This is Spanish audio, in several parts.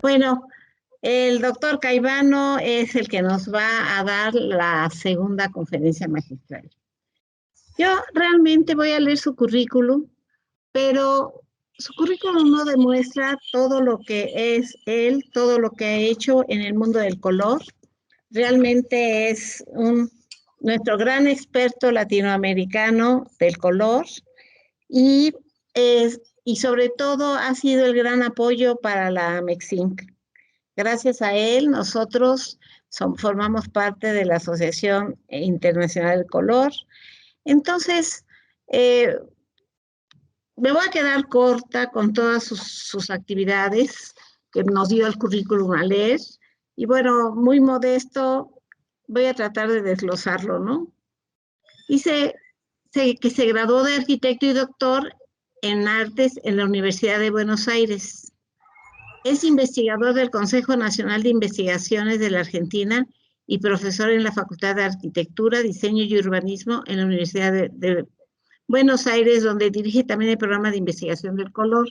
Bueno, el doctor Caivano es el que nos va a dar la segunda conferencia magistral. Yo realmente voy a leer su currículum, pero su currículum no demuestra todo lo que es él, todo lo que ha hecho en el mundo del color. Realmente es nuestro gran experto latinoamericano del color y, y sobre todo ha sido el gran apoyo para la MEXINC. Gracias a él, nosotros formamos parte de la Asociación Internacional del Color. Entonces, eh, me voy a quedar corta con todas sus actividades que nos dio el currículum a leer. Y bueno, muy modesto, voy a tratar de desglosarlo, ¿no? Dice que se graduó de arquitecto y doctor en artes en la Universidad de Buenos Aires. Es investigador del Consejo Nacional de Investigaciones de la Argentina y profesor en la Facultad de Arquitectura, Diseño y Urbanismo en la Universidad de Buenos Aires, donde dirige también el programa de investigación del color.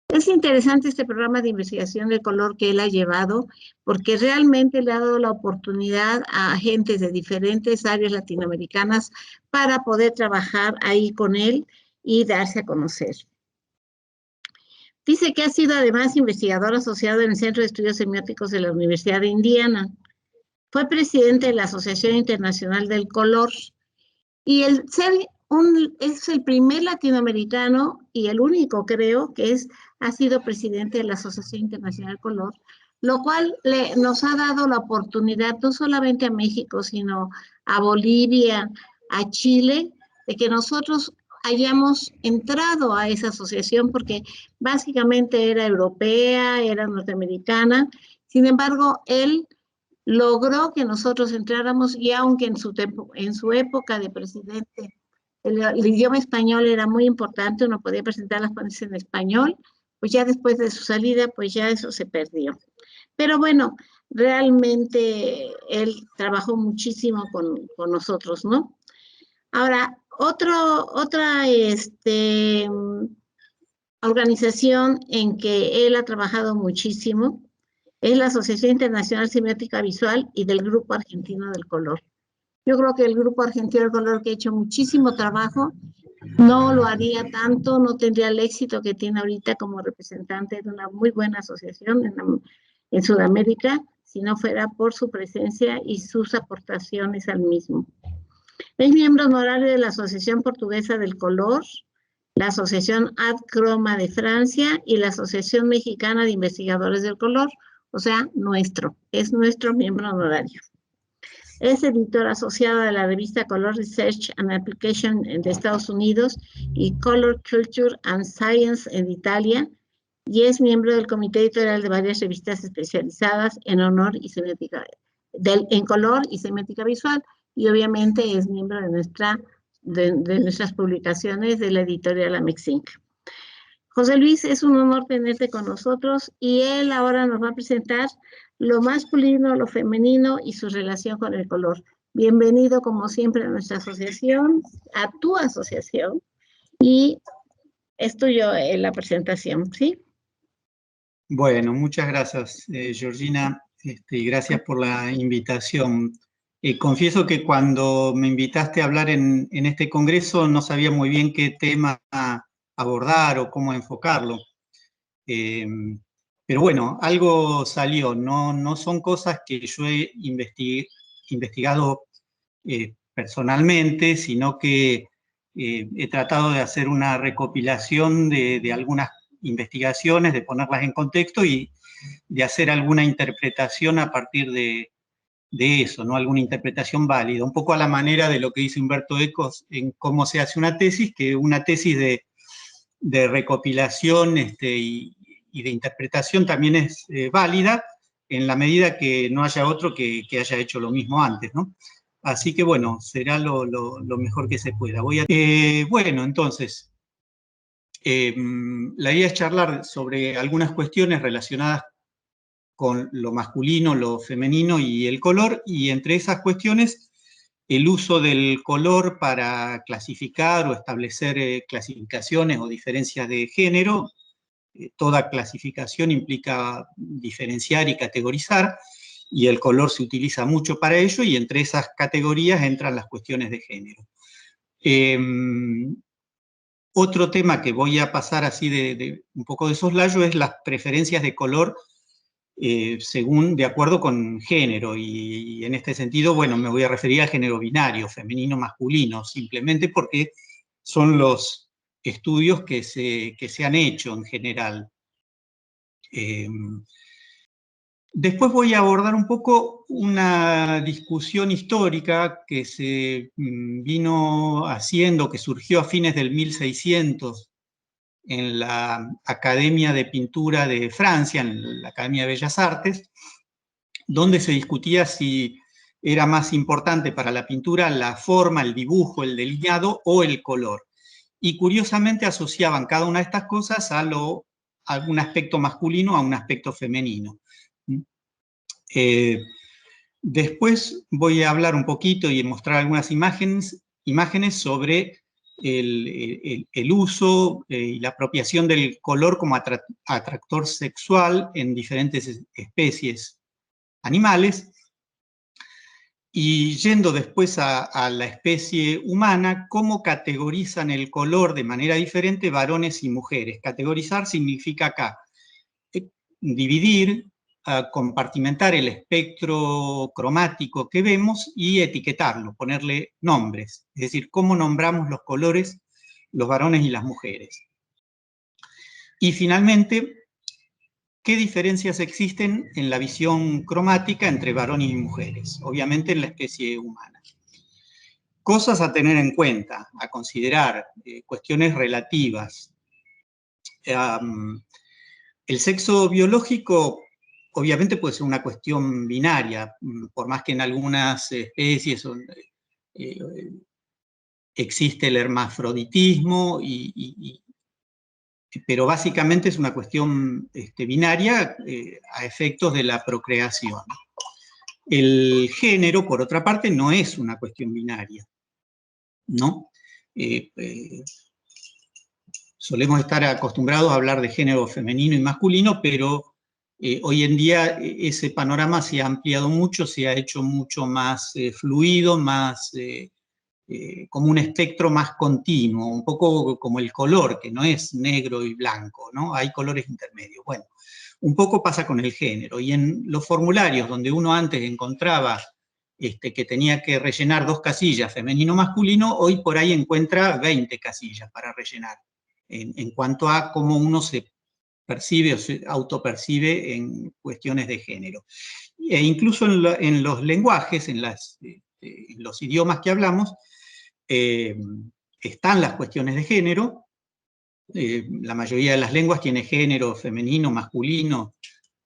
Es interesante este programa de investigación del color que él ha llevado, porque realmente le ha dado la oportunidad a agentes de diferentes áreas latinoamericanas para poder trabajar ahí con él y darse a conocer. Dice que ha sido además investigador asociado en el Centro de Estudios Semióticos de la Universidad de Indiana. Fue presidente de la Asociación Internacional del Color y es el primer latinoamericano y el único, creo, que ha sido presidente de la Asociación Internacional del Color, lo cual nos ha dado la oportunidad no solamente a México, sino a Bolivia, a Chile, de que nosotros hayamos entrado a esa asociación porque básicamente era europea, era norteamericana. Sin embargo, él logró que nosotros entráramos y aunque en su época de presidente el idioma español era muy importante, uno podía presentar las ponencias en español, pues ya después de su salida, pues ya eso se perdió. Pero bueno, realmente él trabajó muchísimo con nosotros, ¿no? Ahora, otra organización en que él ha trabajado muchísimo es la Asociación Internacional Semiótica Visual y del Grupo Argentino del Color. Yo creo que el Grupo Argentino del Color, que ha hecho muchísimo trabajo, no lo haría tanto, no tendría el éxito que tiene ahorita como representante de una muy buena asociación en Sudamérica, si no fuera por su presencia y sus aportaciones al mismo. Es miembro honorario de la Asociación Portuguesa del Color, la Asociación Ad Croma de Francia y la Asociación Mexicana de Investigadores del Color, o sea, es nuestro miembro honorario. Es editor asociado de la revista Color Research and Application de Estados Unidos y Color Culture and Science en Italia, y es miembro del comité editorial de varias revistas especializadas en honor y semiótica, en color y semiótica visual, y obviamente es miembro de nuestras publicaciones de la editorial Amexinc. José Luis, es un honor tenerte con nosotros y él ahora nos va a presentar lo masculino, lo femenino y su relación con el color. Bienvenido como siempre a nuestra asociación, a tu asociación, y es tuyo la presentación, ¿sí? Bueno, muchas gracias, Georgina, y gracias por la invitación. Confieso que cuando me invitaste a hablar en este congreso no sabía muy bien qué tema abordar o cómo enfocarlo. Pero bueno, algo salió. No son cosas que yo he investigado personalmente, sino que he tratado de hacer una recopilación de algunas investigaciones, de ponerlas en contexto y de hacer alguna interpretación a partir de eso, ¿no? Alguna interpretación válida, un poco a la manera de lo que dice Humberto Eco en cómo se hace una tesis, que una tesis de recopilación y de interpretación también es válida en la medida que no haya otro que haya hecho lo mismo antes, ¿no? Así que bueno, será lo mejor que se pueda. Bueno, entonces, la idea es charlar sobre algunas cuestiones relacionadas con lo masculino, lo femenino y el color, y entre esas cuestiones, el uso del color para clasificar o establecer clasificaciones o diferencias de género, toda clasificación implica diferenciar y categorizar, y el color se utiliza mucho para ello, y entre esas categorías entran las cuestiones de género. Otro tema que voy a pasar así de un poco de soslayo es las preferencias de color de acuerdo con género, y en este sentido, bueno, me voy a referir al género binario, femenino, masculino, simplemente porque son los estudios que se han hecho en general. Después voy a abordar un poco una discusión histórica que se vino haciendo, que surgió a fines del 1600 en la Academia de Pintura de Francia, en la Academia de Bellas Artes, donde se discutía si era más importante para la pintura la forma, el dibujo, el delineado o el color. Y curiosamente asociaban cada una de estas cosas a un aspecto masculino, a un aspecto femenino. Después voy a hablar un poquito y mostrar algunas imágenes sobre el uso y la apropiación del color como atractor sexual en diferentes especies animales, y yendo después a la especie humana, cómo categorizan el color de manera diferente varones y mujeres. Categorizar significa acá dividir, compartimentar el espectro cromático que vemos y etiquetarlo, ponerle nombres, es decir, cómo nombramos los colores los varones y las mujeres. Y finalmente, ¿qué diferencias existen en la visión cromática entre varones y mujeres? Obviamente en la especie humana. Cosas a tener en cuenta, a considerar, cuestiones relativas. El sexo biológico obviamente puede ser una cuestión binaria, por más que en algunas especies existe el hermafroditismo, pero básicamente es una cuestión binaria a efectos de la procreación. El género, por otra parte, no es una cuestión binaria, ¿no? Solemos estar acostumbrados a hablar de género femenino y masculino, pero hoy en día ese panorama se ha ampliado mucho, se ha hecho mucho más fluido, más como un espectro más continuo, un poco como el color, que no es negro y blanco, ¿no? Hay colores intermedios. Bueno, un poco pasa con el género, y en los formularios donde uno antes encontraba que tenía que rellenar 2 casillas, femenino o masculino, hoy por ahí encuentra 20 casillas para rellenar, en cuanto a cómo uno se percibe o se autopercibe en cuestiones de género. E incluso en los lenguajes, en los idiomas que hablamos, están las cuestiones de género. La mayoría de las lenguas tiene género femenino, masculino.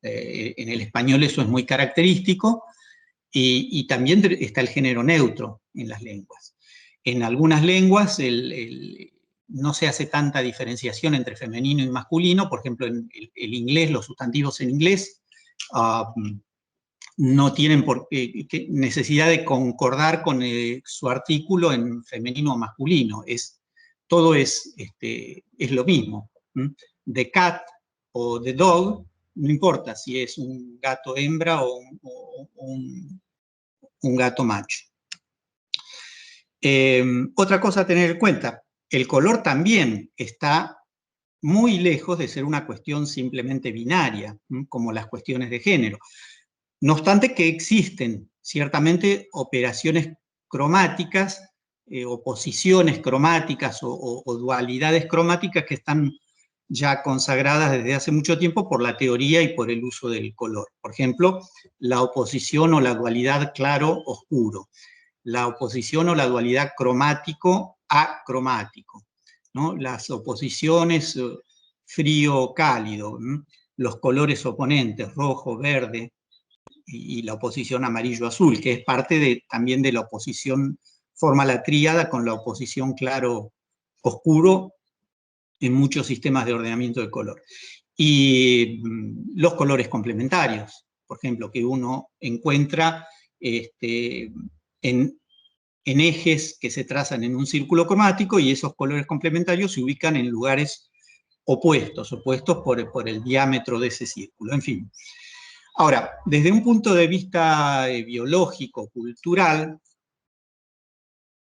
En el español eso es muy característico. Y también está el género neutro en las lenguas. En algunas lenguas no se hace tanta diferenciación entre femenino y masculino. Por ejemplo, en el inglés, los sustantivos en inglés no tienen necesidad de concordar con su artículo en femenino o masculino. Todo es lo mismo. The cat o the dog, no importa si es un gato hembra o un gato macho. Otra cosa a tener en cuenta, el color también está muy lejos de ser una cuestión simplemente binaria, como las cuestiones de género. No obstante que existen ciertamente operaciones cromáticas, o posiciones cromáticas o dualidades cromáticas que están ya consagradas desde hace mucho tiempo por la teoría y por el uso del color. Por ejemplo, la oposición o la dualidad claro-oscuro, la oposición o la dualidad cromático-acromático, ¿no? Las oposiciones frío-cálido, los colores oponentes, rojo, verde, y la oposición amarillo-azul, que es parte también de la oposición, forma la tríada con la oposición claro-oscuro en muchos sistemas de ordenamiento de color. Y los colores complementarios, por ejemplo, que uno encuentra en ejes que se trazan en un círculo cromático, y esos colores complementarios se ubican en lugares opuestos por el diámetro de ese círculo, en fin. Ahora, desde un punto de vista biológico, cultural,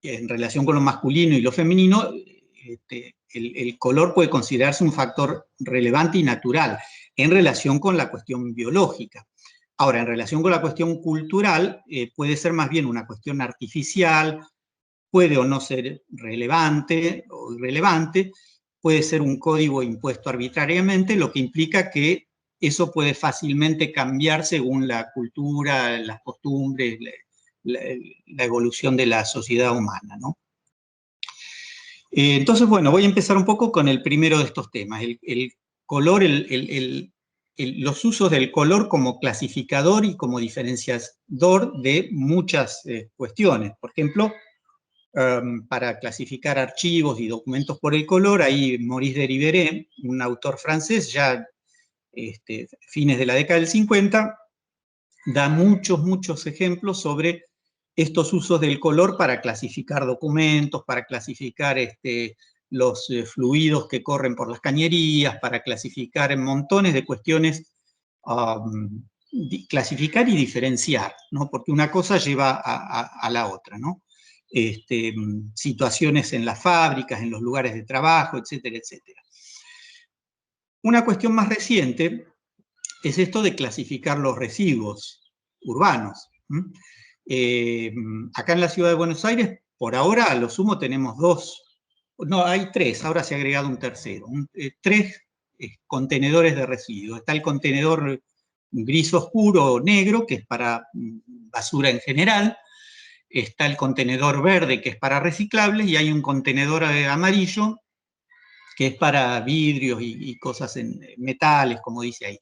en relación con lo masculino y lo femenino, el color puede considerarse un factor relevante y natural en relación con la cuestión biológica. Ahora, en relación con la cuestión cultural, puede ser más bien una cuestión artificial, puede o no ser relevante o irrelevante, puede ser un código impuesto arbitrariamente, lo que implica que eso puede fácilmente cambiar según la cultura, las costumbres, la evolución de la sociedad humana, ¿no? Entonces, bueno, voy a empezar un poco con el primero de estos temas, el color, los usos del color como clasificador y como diferenciador de muchas cuestiones. Por ejemplo, para clasificar archivos y documentos por el color, ahí Maurice Deriveré, un autor francés, ya fines de la década del 50, da muchos ejemplos sobre estos usos del color para clasificar documentos, para clasificar los fluidos que corren por las cañerías, para clasificar montones de cuestiones, clasificar y diferenciar, ¿no? Porque una cosa lleva a la otra, ¿no? Situaciones en las fábricas, en los lugares de trabajo, etcétera, etcétera. Una cuestión más reciente es esto de clasificar los residuos urbanos. Acá en la ciudad de Buenos Aires, por ahora, a lo sumo tenemos hay tres, ahora se ha agregado un tercero, tres contenedores de residuos. Está el contenedor gris oscuro o negro, que es para basura en general. Está el contenedor verde, que es para reciclables, y hay un contenedor amarillo, que es para vidrios y cosas en metales, como dice ahí.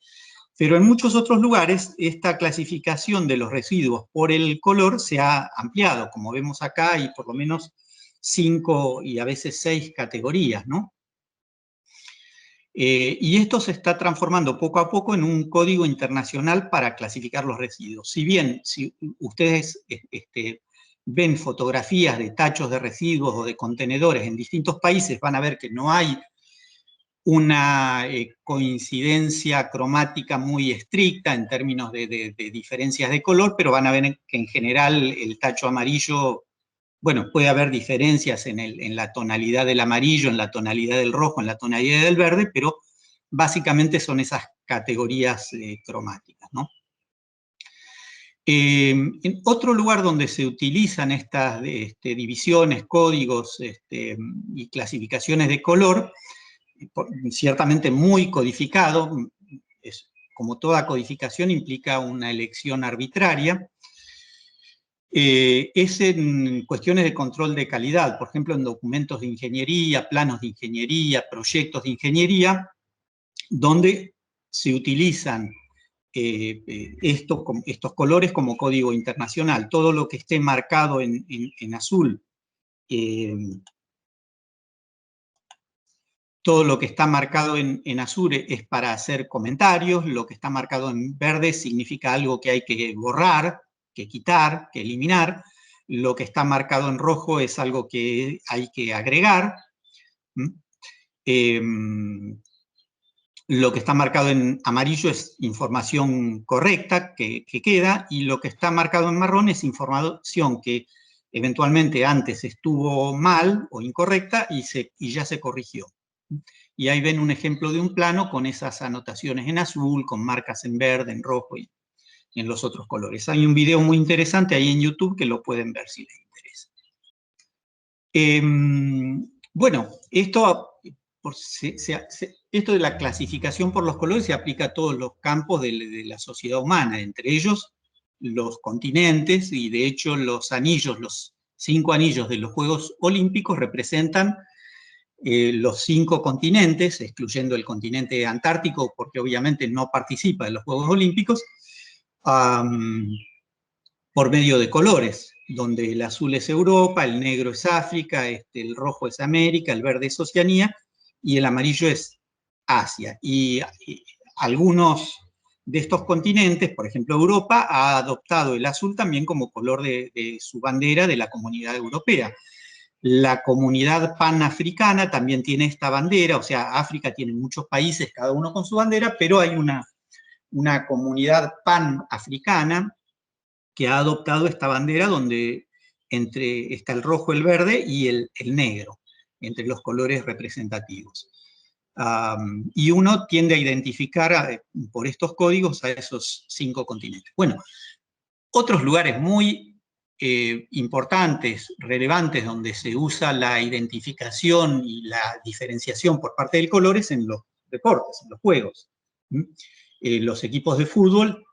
Pero en muchos otros lugares, esta clasificación de los residuos por el color se ha ampliado. Como vemos acá, hay por lo menos 5 y a veces 6 categorías, ¿no? Y esto se está transformando poco a poco en un código internacional para clasificar los residuos. Si bien, si ustedes ven fotografías de tachos de residuos o de contenedores en distintos países, van a ver que no hay una coincidencia cromática muy estricta en términos de diferencias de color, pero van a ver que en general el tacho amarillo, bueno, puede haber diferencias en la tonalidad del amarillo, en la tonalidad del rojo, en la tonalidad del verde, pero básicamente son esas categorías cromáticas, ¿no? En otro lugar donde se utilizan estas divisiones, códigos y clasificaciones de color, ciertamente muy codificado, como toda codificación implica una elección arbitraria, es en cuestiones de control de calidad, por ejemplo en documentos de ingeniería, planos de ingeniería, proyectos de ingeniería, donde se utilizan estos colores como código internacional. Todo lo que esté marcado en azul, todo lo que está marcado en azul es para hacer comentarios, lo que está marcado en verde significa algo que hay que borrar, que quitar, que eliminar, lo que está marcado en rojo es algo que hay que agregar, lo que está marcado en amarillo es información correcta que queda, y lo que está marcado en marrón es información que eventualmente antes estuvo mal o incorrecta y ya se corrigió. Y ahí ven un ejemplo de un plano con esas anotaciones en azul, con marcas en verde, en rojo y en los otros colores. Hay un video muy interesante ahí en YouTube que lo pueden ver si les interesa. Bueno, esto de la clasificación por los colores se aplica a todos los campos de la sociedad humana, entre ellos los continentes, y de hecho los 5 anillos de los Juegos Olímpicos representan los 5 continentes, excluyendo el continente antártico, porque obviamente no participa en los Juegos Olímpicos, por medio de colores, donde el azul es Europa, el negro es África, el rojo es América, el verde es Oceanía, y el amarillo es Asia. Y algunos de estos continentes, por ejemplo Europa, ha adoptado el azul también como color de su bandera de la Comunidad Europea. La comunidad panafricana también tiene esta bandera, o sea, África tiene muchos países, cada uno con su bandera, pero hay una comunidad panafricana que ha adoptado esta bandera donde está el rojo, el verde y el negro, entre los colores representativos. Y uno tiende a identificar por estos códigos a esos 5 continentes. Bueno, otros lugares muy importantes, relevantes, donde se usa la identificación y la diferenciación por parte del color es en los deportes, en los juegos. Los equipos de fútbol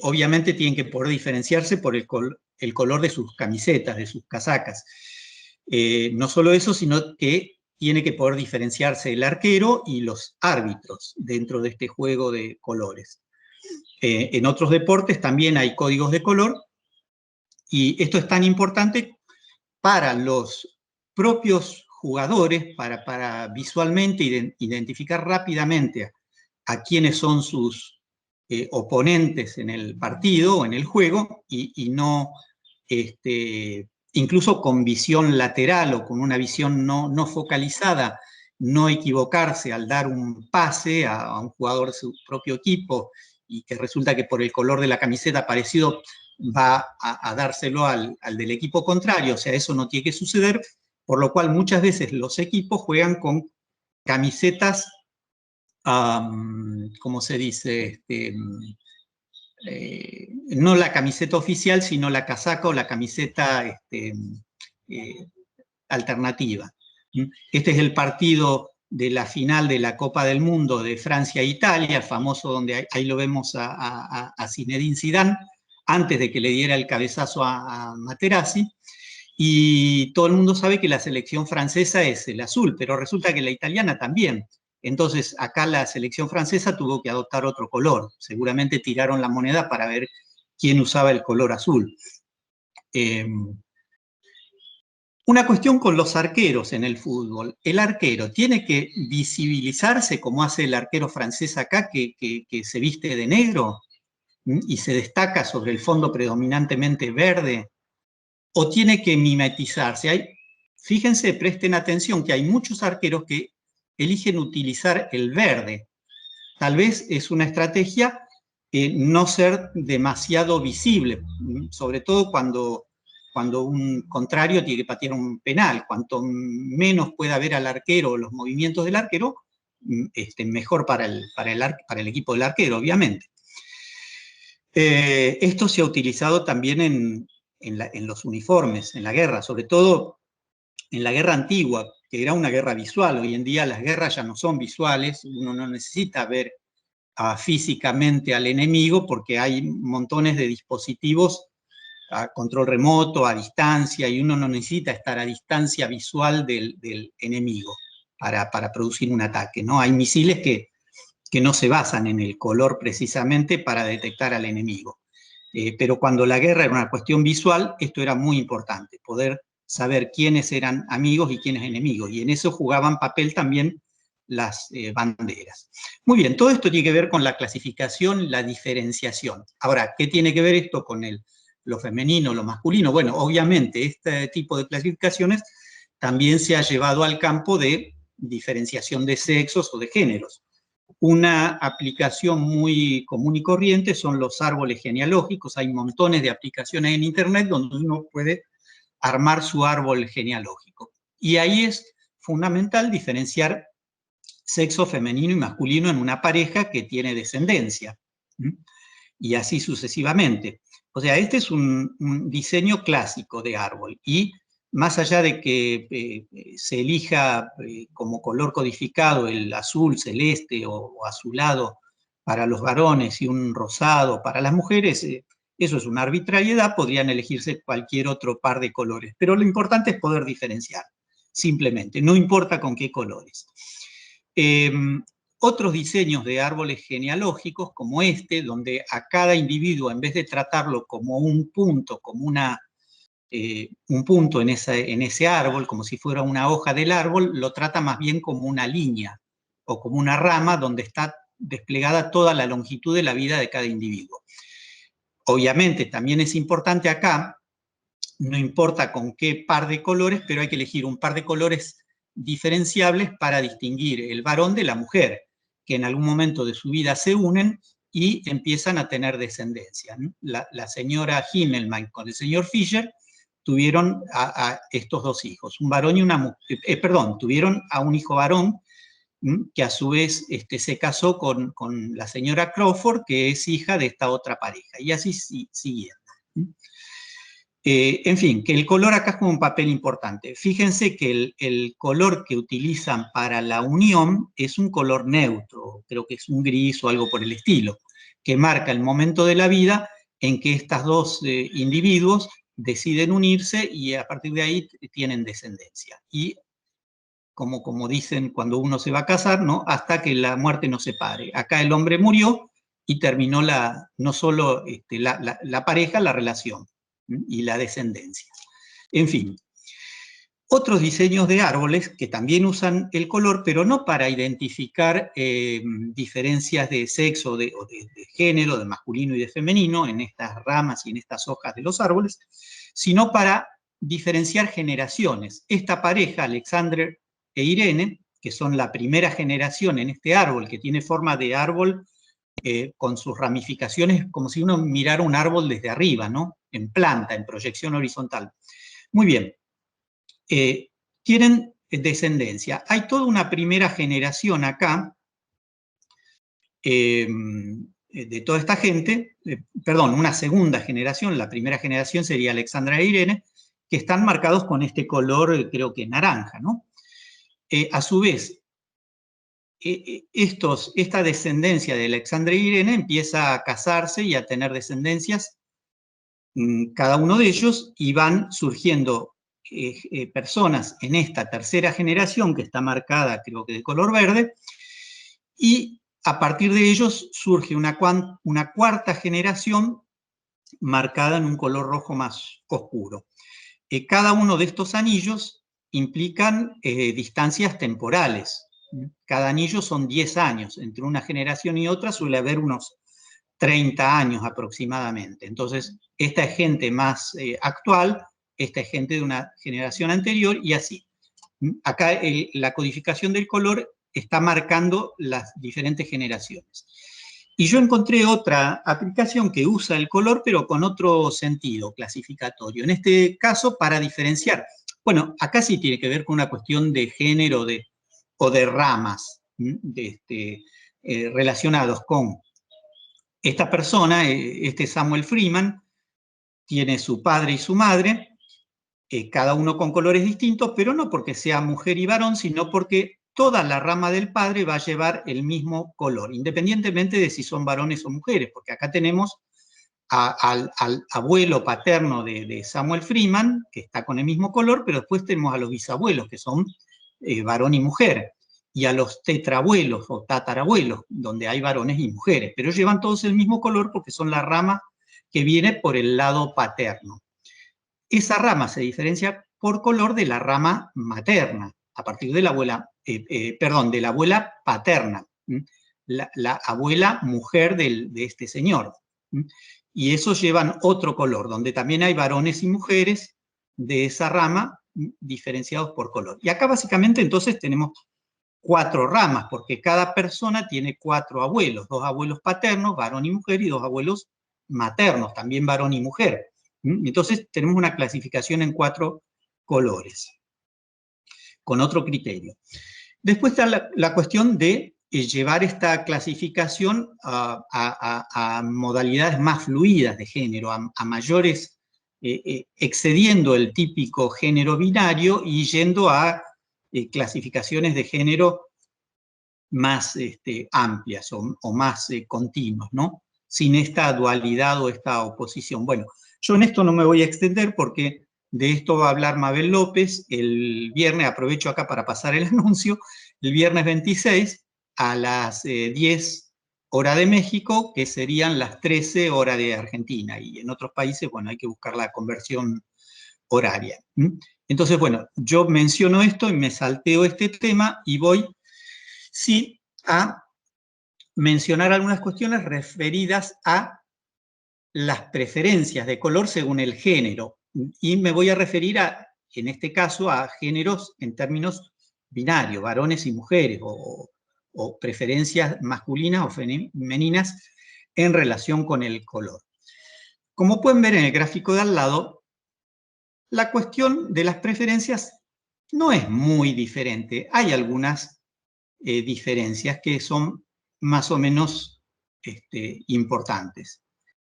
obviamente tienen que poder diferenciarse por el color de sus camisetas, de sus casacas. No solo eso, sino que tiene que poder diferenciarse el arquero y los árbitros dentro de este juego de colores. En otros deportes también hay códigos de color, y esto es tan importante para los propios jugadores, para visualmente identificar rápidamente a quiénes son sus oponentes en el partido o en el juego, y no, incluso con visión lateral o con una visión no focalizada, no equivocarse al dar un pase a un jugador de su propio equipo, y que resulta que por el color de la camiseta parecido va a dárselo al del equipo contrario. O sea, eso no tiene que suceder, por lo cual muchas veces los equipos juegan con camisetas, ¿cómo se dice? No la camiseta oficial, sino la casaca o la camiseta alternativa. Este es el partido de la final de la Copa del Mundo de Francia e Italia, famoso, donde ahí lo vemos a Zinedine Zidane, antes de que le diera el cabezazo a Materazzi, y todo el mundo sabe que la selección francesa es el azul, pero resulta que la italiana también. Entonces acá la selección francesa tuvo que adoptar otro color. Seguramente tiraron la moneda para ver quién usaba el color azul. Una cuestión con los arqueros en el fútbol. El arquero tiene que visibilizarse como hace el arquero francés acá, que se viste de negro y se destaca sobre el fondo predominantemente verde, o tiene que mimetizarse. Fíjense, presten atención que hay muchos arqueros que eligen utilizar el verde. Tal vez es una estrategia no ser demasiado visible, sobre todo cuando un contrario tiene que patear un penal. Cuanto menos pueda ver al arquero, los movimientos del arquero, mejor para el equipo del arquero, obviamente. Esto se ha utilizado también en los uniformes, en la guerra, sobre todo en la guerra antigua, que era una guerra visual. Hoy en día las guerras ya no son visuales, uno no necesita ver físicamente al enemigo porque hay montones de dispositivos a control remoto, a distancia, y uno no necesita estar a distancia visual del enemigo para producir un ataque, ¿no? Hay misiles que no se basan en el color precisamente para detectar al enemigo. Pero cuando la guerra era una cuestión visual, esto era muy importante, poder saber quiénes eran amigos y quiénes enemigos, y en eso jugaban papel también las banderas. Muy bien, todo esto tiene que ver con la clasificación, la diferenciación. Ahora, ¿qué tiene que ver esto con lo femenino, lo masculino? Bueno, obviamente este tipo de clasificaciones también se ha llevado al campo de diferenciación de sexos o de géneros. Una aplicación muy común y corriente son los árboles genealógicos. Hay montones de aplicaciones en Internet donde uno puede armar su árbol genealógico. Y ahí es fundamental diferenciar sexo femenino y masculino en una pareja que tiene descendencia. Y así sucesivamente. O sea, este es un diseño clásico de árbol. Y más allá de que se elija como color codificado el azul, celeste o azulado para los varones y un rosado para las mujeres, eso es una arbitrariedad, podrían elegirse cualquier otro par de colores. Pero lo importante es poder diferenciar, simplemente, no importa con qué colores. Otros diseños de árboles genealógicos, como este, donde a cada individuo, en vez de tratarlo como un punto, como un punto en ese árbol, como si fuera una hoja del árbol, lo trata más bien como una línea o como una rama donde está desplegada toda la longitud de la vida de cada individuo. Obviamente, también es importante acá no importa con qué par de colores, pero hay que elegir un par de colores diferenciables para distinguir el varón de la mujer, que en algún momento de su vida se unen y empiezan a tener descendencia, ¿no? La señora Himmelmann con el señor Fischer tuvieron a estos dos hijos, un varón y una mujer, tuvieron a un hijo varón, que a su vez se casó con la señora Crawford, que es hija de esta otra pareja, y así siguiendo. En fin, que el color acá es como un papel importante. Fíjense que el color que utilizan para la unión es un color neutro, creo que es un gris o algo por el estilo, que marca el momento de la vida en que estos dos individuos deciden unirse y a partir de ahí tienen descendencia. Y como dicen cuando uno se va a casar, ¿no? Hasta que la muerte nos separe. Acá el hombre murió y terminó no solo la pareja, la relación y la descendencia. En fin, otros diseños de árboles que también usan el color, pero no para identificar diferencias de sexo o de género, de masculino y de femenino en estas ramas y en estas hojas de los árboles, sino para diferenciar generaciones. Esta pareja, Alexander e Irene, que son la primera generación en este árbol, que tiene forma de árbol con sus ramificaciones, como si uno mirara un árbol desde arriba, ¿no? En planta, en proyección horizontal. Muy bien. Tienen descendencia. Hay toda una primera generación acá, de toda esta gente, una segunda generación, la primera generación sería Alexandra e Irene, que están marcados con este color, creo que naranja, ¿no? A su vez, esta descendencia de Alexandra e Irene empieza a casarse y a tener descendencias, cada uno de ellos, y van surgiendo personas en esta tercera generación, que está marcada, creo que de color verde, y a partir de ellos surge una cuarta generación marcada en un color rojo más oscuro. Cada uno de estos anillos implican distancias temporales. Cada anillo son 10 años. Entre una generación y otra suele haber unos 30 años aproximadamente. Entonces, esta es gente más actual, esta es gente de una generación anterior y así. Acá la codificación del color está marcando las diferentes generaciones. Y yo encontré otra aplicación que usa el color, pero con otro sentido clasificatorio. En este caso, para diferenciar. Bueno, acá sí tiene que ver con una cuestión de género o de ramas relacionados con esta persona, Samuel Freeman, tiene su padre y su madre, cada uno con colores distintos, pero no porque sea mujer y varón, sino porque toda la rama del padre va a llevar el mismo color, independientemente de si son varones o mujeres, porque acá tenemos al abuelo paterno de Samuel Freeman, que está con el mismo color, pero después tenemos a los bisabuelos, que son varón y mujer, y a los tetrabuelos o tatarabuelos, donde hay varones y mujeres, pero llevan todos el mismo color porque son la rama que viene por el lado paterno. Esa rama se diferencia por color de la rama materna, a partir de la abuela, de la abuela paterna, la abuela mujer de este señor. Y esos llevan otro color, donde también hay varones y mujeres de esa rama diferenciados por color. Y acá básicamente entonces tenemos 4 ramas, porque cada persona tiene 4 abuelos, 2 abuelos paternos, varón y mujer, y 2 abuelos maternos, también varón y mujer. Entonces tenemos una clasificación en 4 colores, con otro criterio. Después está la cuestión de llevar esta clasificación a modalidades más fluidas de género, a mayores, excediendo el típico género binario y yendo a clasificaciones de género más amplias o más continuas, ¿no? Sin esta dualidad o esta oposición. Bueno, yo en esto no me voy a extender porque de esto va a hablar Mabel López el viernes, aprovecho acá para pasar el anuncio, el viernes 26 a las 10 hora de México, que serían las 13 horas de Argentina, y en otros países, bueno, hay que buscar la conversión horaria. Entonces, bueno, yo menciono esto y me salteo este tema y voy, sí, a mencionar algunas cuestiones referidas a las preferencias de color según el género. Y me voy a referir en este caso, a géneros en términos binarios, varones y mujeres, o preferencias masculinas o femeninas en relación con el color. Como pueden ver en el gráfico de al lado, la cuestión de las preferencias no es muy diferente. Hay algunas diferencias que son más o menos importantes.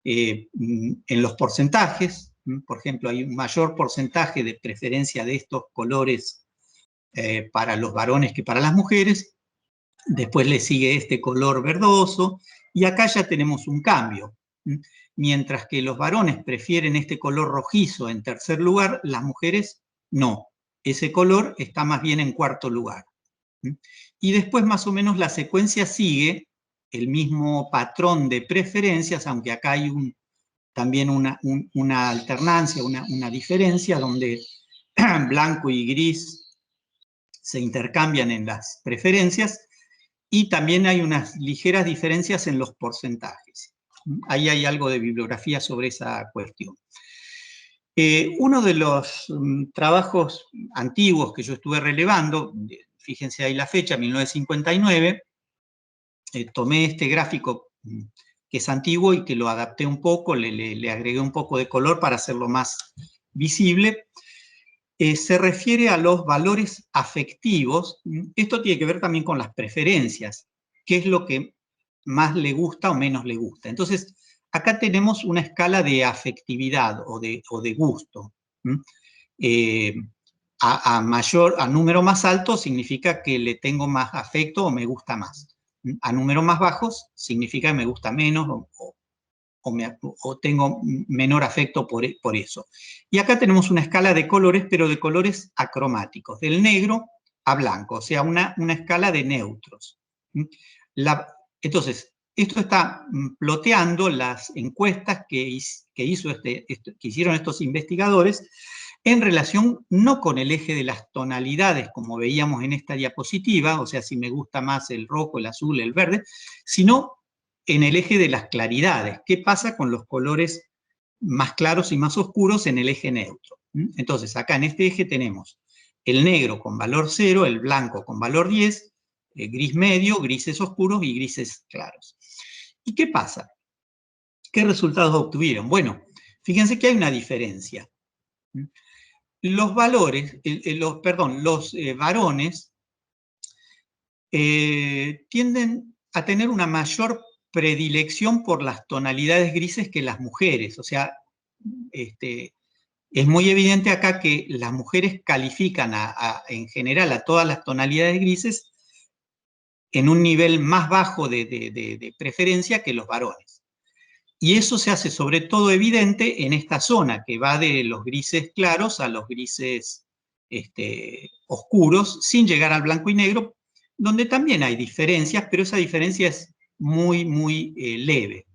En los porcentajes, por ejemplo, hay un mayor porcentaje de preferencia de estos colores para los varones que para las mujeres. Después le sigue este color verdoso, y acá ya tenemos un cambio. Mientras que los varones prefieren este color rojizo en tercer lugar, las mujeres no. Ese color está más bien en cuarto lugar. Y después más o menos la secuencia sigue el mismo patrón de preferencias, aunque acá hay también una alternancia, una diferencia, donde blanco y gris se intercambian en las preferencias, y también hay unas ligeras diferencias en los porcentajes. Ahí hay algo de bibliografía sobre esa cuestión. Uno de los trabajos antiguos que yo estuve relevando, fíjense ahí la fecha, 1959, tomé este gráfico que es antiguo y que lo adapté un poco, le agregué un poco de color para hacerlo más visible. Se refiere a los valores afectivos. Esto tiene que ver también con las preferencias, qué es lo que más le gusta o menos le gusta. Entonces, acá tenemos una escala de afectividad o de gusto. A número más alto significa que le tengo más afecto o me gusta más. A números más bajos significa que me gusta menos o tengo menor afecto por eso. Y acá tenemos una escala de colores, pero de colores acromáticos, del negro a blanco, o sea, una escala de neutros. Entonces, esto está ploteando las encuestas que hicieron estos investigadores en relación no con el eje de las tonalidades, como veíamos en esta diapositiva, o sea, si me gusta más el rojo, el azul, el verde, sino en el eje de las claridades. ¿Qué pasa con los colores más claros y más oscuros en el eje neutro? Entonces, acá en este eje tenemos el negro con valor 0, el blanco con valor 10, el gris medio, grises oscuros y grises claros. ¿Y qué pasa? ¿Qué resultados obtuvieron? Bueno, fíjense que hay una diferencia. Los varones tienden a tener una mayor predilección por las tonalidades grises que las mujeres. O sea, es muy evidente acá que las mujeres califican en general a todas las tonalidades grises en un nivel más bajo de preferencia que los varones. Y eso se hace sobre todo evidente en esta zona que va de los grises claros a los grises oscuros, sin llegar al blanco y negro, donde también hay diferencias, pero esa diferencia es muy, muy leve.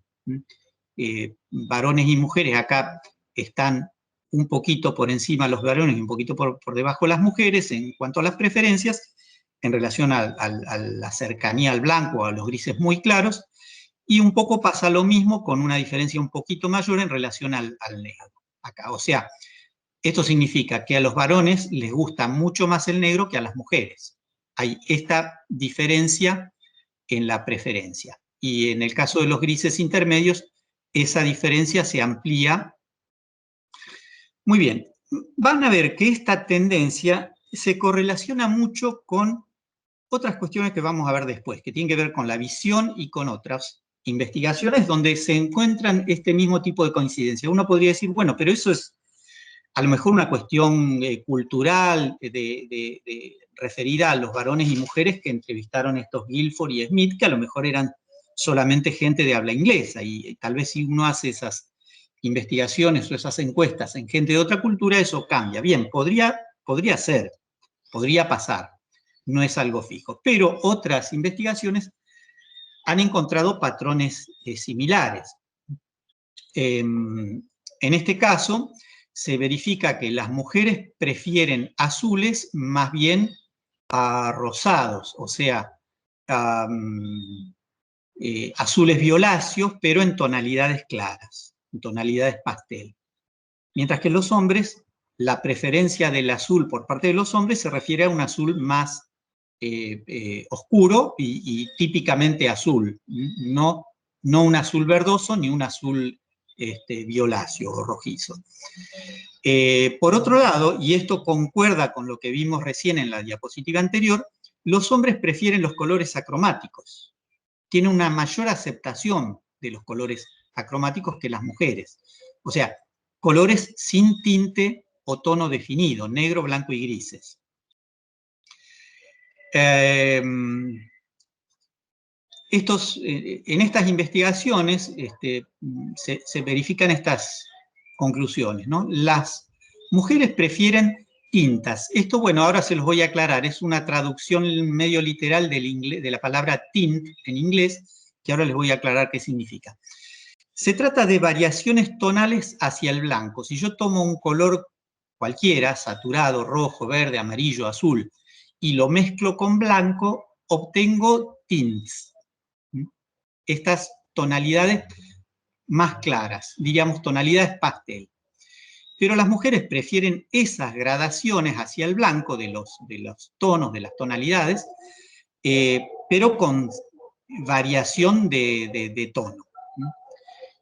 Varones y mujeres acá están un poquito por encima los varones y un poquito por debajo las mujeres en cuanto a las preferencias, en relación a la cercanía al blanco o a los grises muy claros, y un poco pasa lo mismo con una diferencia un poquito mayor en relación al negro acá. O sea, esto significa que a los varones les gusta mucho más el negro que a las mujeres. Hay esta diferencia en la preferencia. Y en el caso de los grises intermedios, esa diferencia se amplía. Muy bien, van a ver que esta tendencia se correlaciona mucho con otras cuestiones que vamos a ver después, que tienen que ver con la visión y con otras investigaciones donde se encuentran este mismo tipo de coincidencia. Uno podría decir, bueno, pero eso es a lo mejor una cuestión cultural referida a los varones y mujeres que entrevistaron estos Guilford y Smith, que a lo mejor eran solamente gente de habla inglesa, y tal vez si uno hace esas investigaciones o esas encuestas en gente de otra cultura, eso cambia. Bien, podría ser, podría pasar, no es algo fijo, pero otras investigaciones han encontrado patrones similares. En este caso, se verifica que las mujeres prefieren azules más bien a rosados, o sea, azules violáceos, pero en tonalidades claras, en tonalidades pastel. Mientras que los hombres, la preferencia del azul por parte de los hombres se refiere a un azul más oscuro y típicamente azul, no un azul verdoso ni un azul violáceo o rojizo. Por otro lado, y esto concuerda con lo que vimos recién en la diapositiva anterior, los hombres prefieren los colores acromáticos. Tienen una mayor aceptación de los colores acromáticos que las mujeres. O sea, colores sin tinte o tono definido, negro, blanco y grises. En estas investigaciones se verifican estas conclusiones, ¿no? Las mujeres prefieren tintas. Esto, bueno, ahora se los voy a aclarar, es una traducción medio literal de la palabra tint en inglés, que ahora les voy a aclarar qué significa. Se trata de variaciones tonales hacia el blanco. Si yo tomo un color cualquiera, saturado, rojo, verde, amarillo, azul, y lo mezclo con blanco, obtengo tints. Estas tonalidades más claras, diríamos tonalidades pastel. Pero las mujeres prefieren esas gradaciones hacia el blanco de los tonos, de las tonalidades, pero con variación de tono.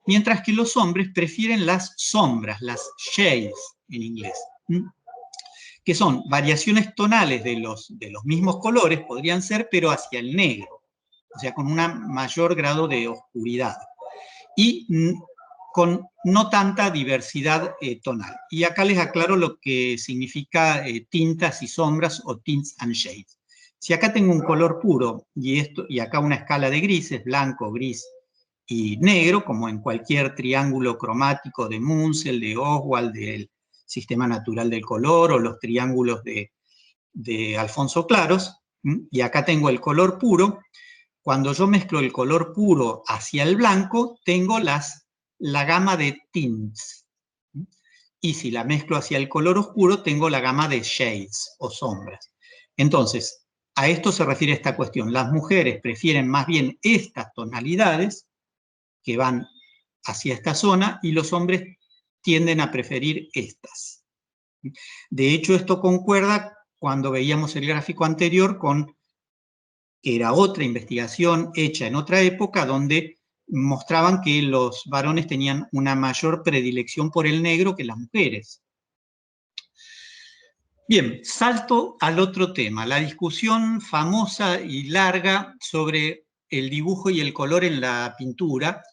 Mientras que los hombres prefieren las sombras, las shades en inglés, que son variaciones tonales de los mismos colores, podrían ser, pero hacia el negro, o sea, con un mayor grado de oscuridad, y con no tanta diversidad tonal. Y acá les aclaro lo que significa tintas y sombras o tints and shades. Si acá tengo un color puro y acá una escala de grises, blanco, gris y negro, como en cualquier triángulo cromático de Munsell, de Oswald, del Sistema Natural del Color, o los triángulos de Alfonso Claros, y acá tengo el color puro. Cuando yo mezclo el color puro hacia el blanco, tengo la gama de tints. Y si la mezclo hacia el color oscuro, tengo la gama de shades o sombras. Entonces, a esto se refiere esta cuestión. Las mujeres prefieren más bien estas tonalidades que van hacia esta zona y los hombres tienden a preferir estas. De hecho, esto concuerda cuando veíamos el gráfico anterior con que era otra investigación hecha en otra época donde mostraban que los varones tenían una mayor predilección por el negro que las mujeres. Bien, salto al otro tema, la discusión famosa y larga sobre el dibujo y el color en la pintura,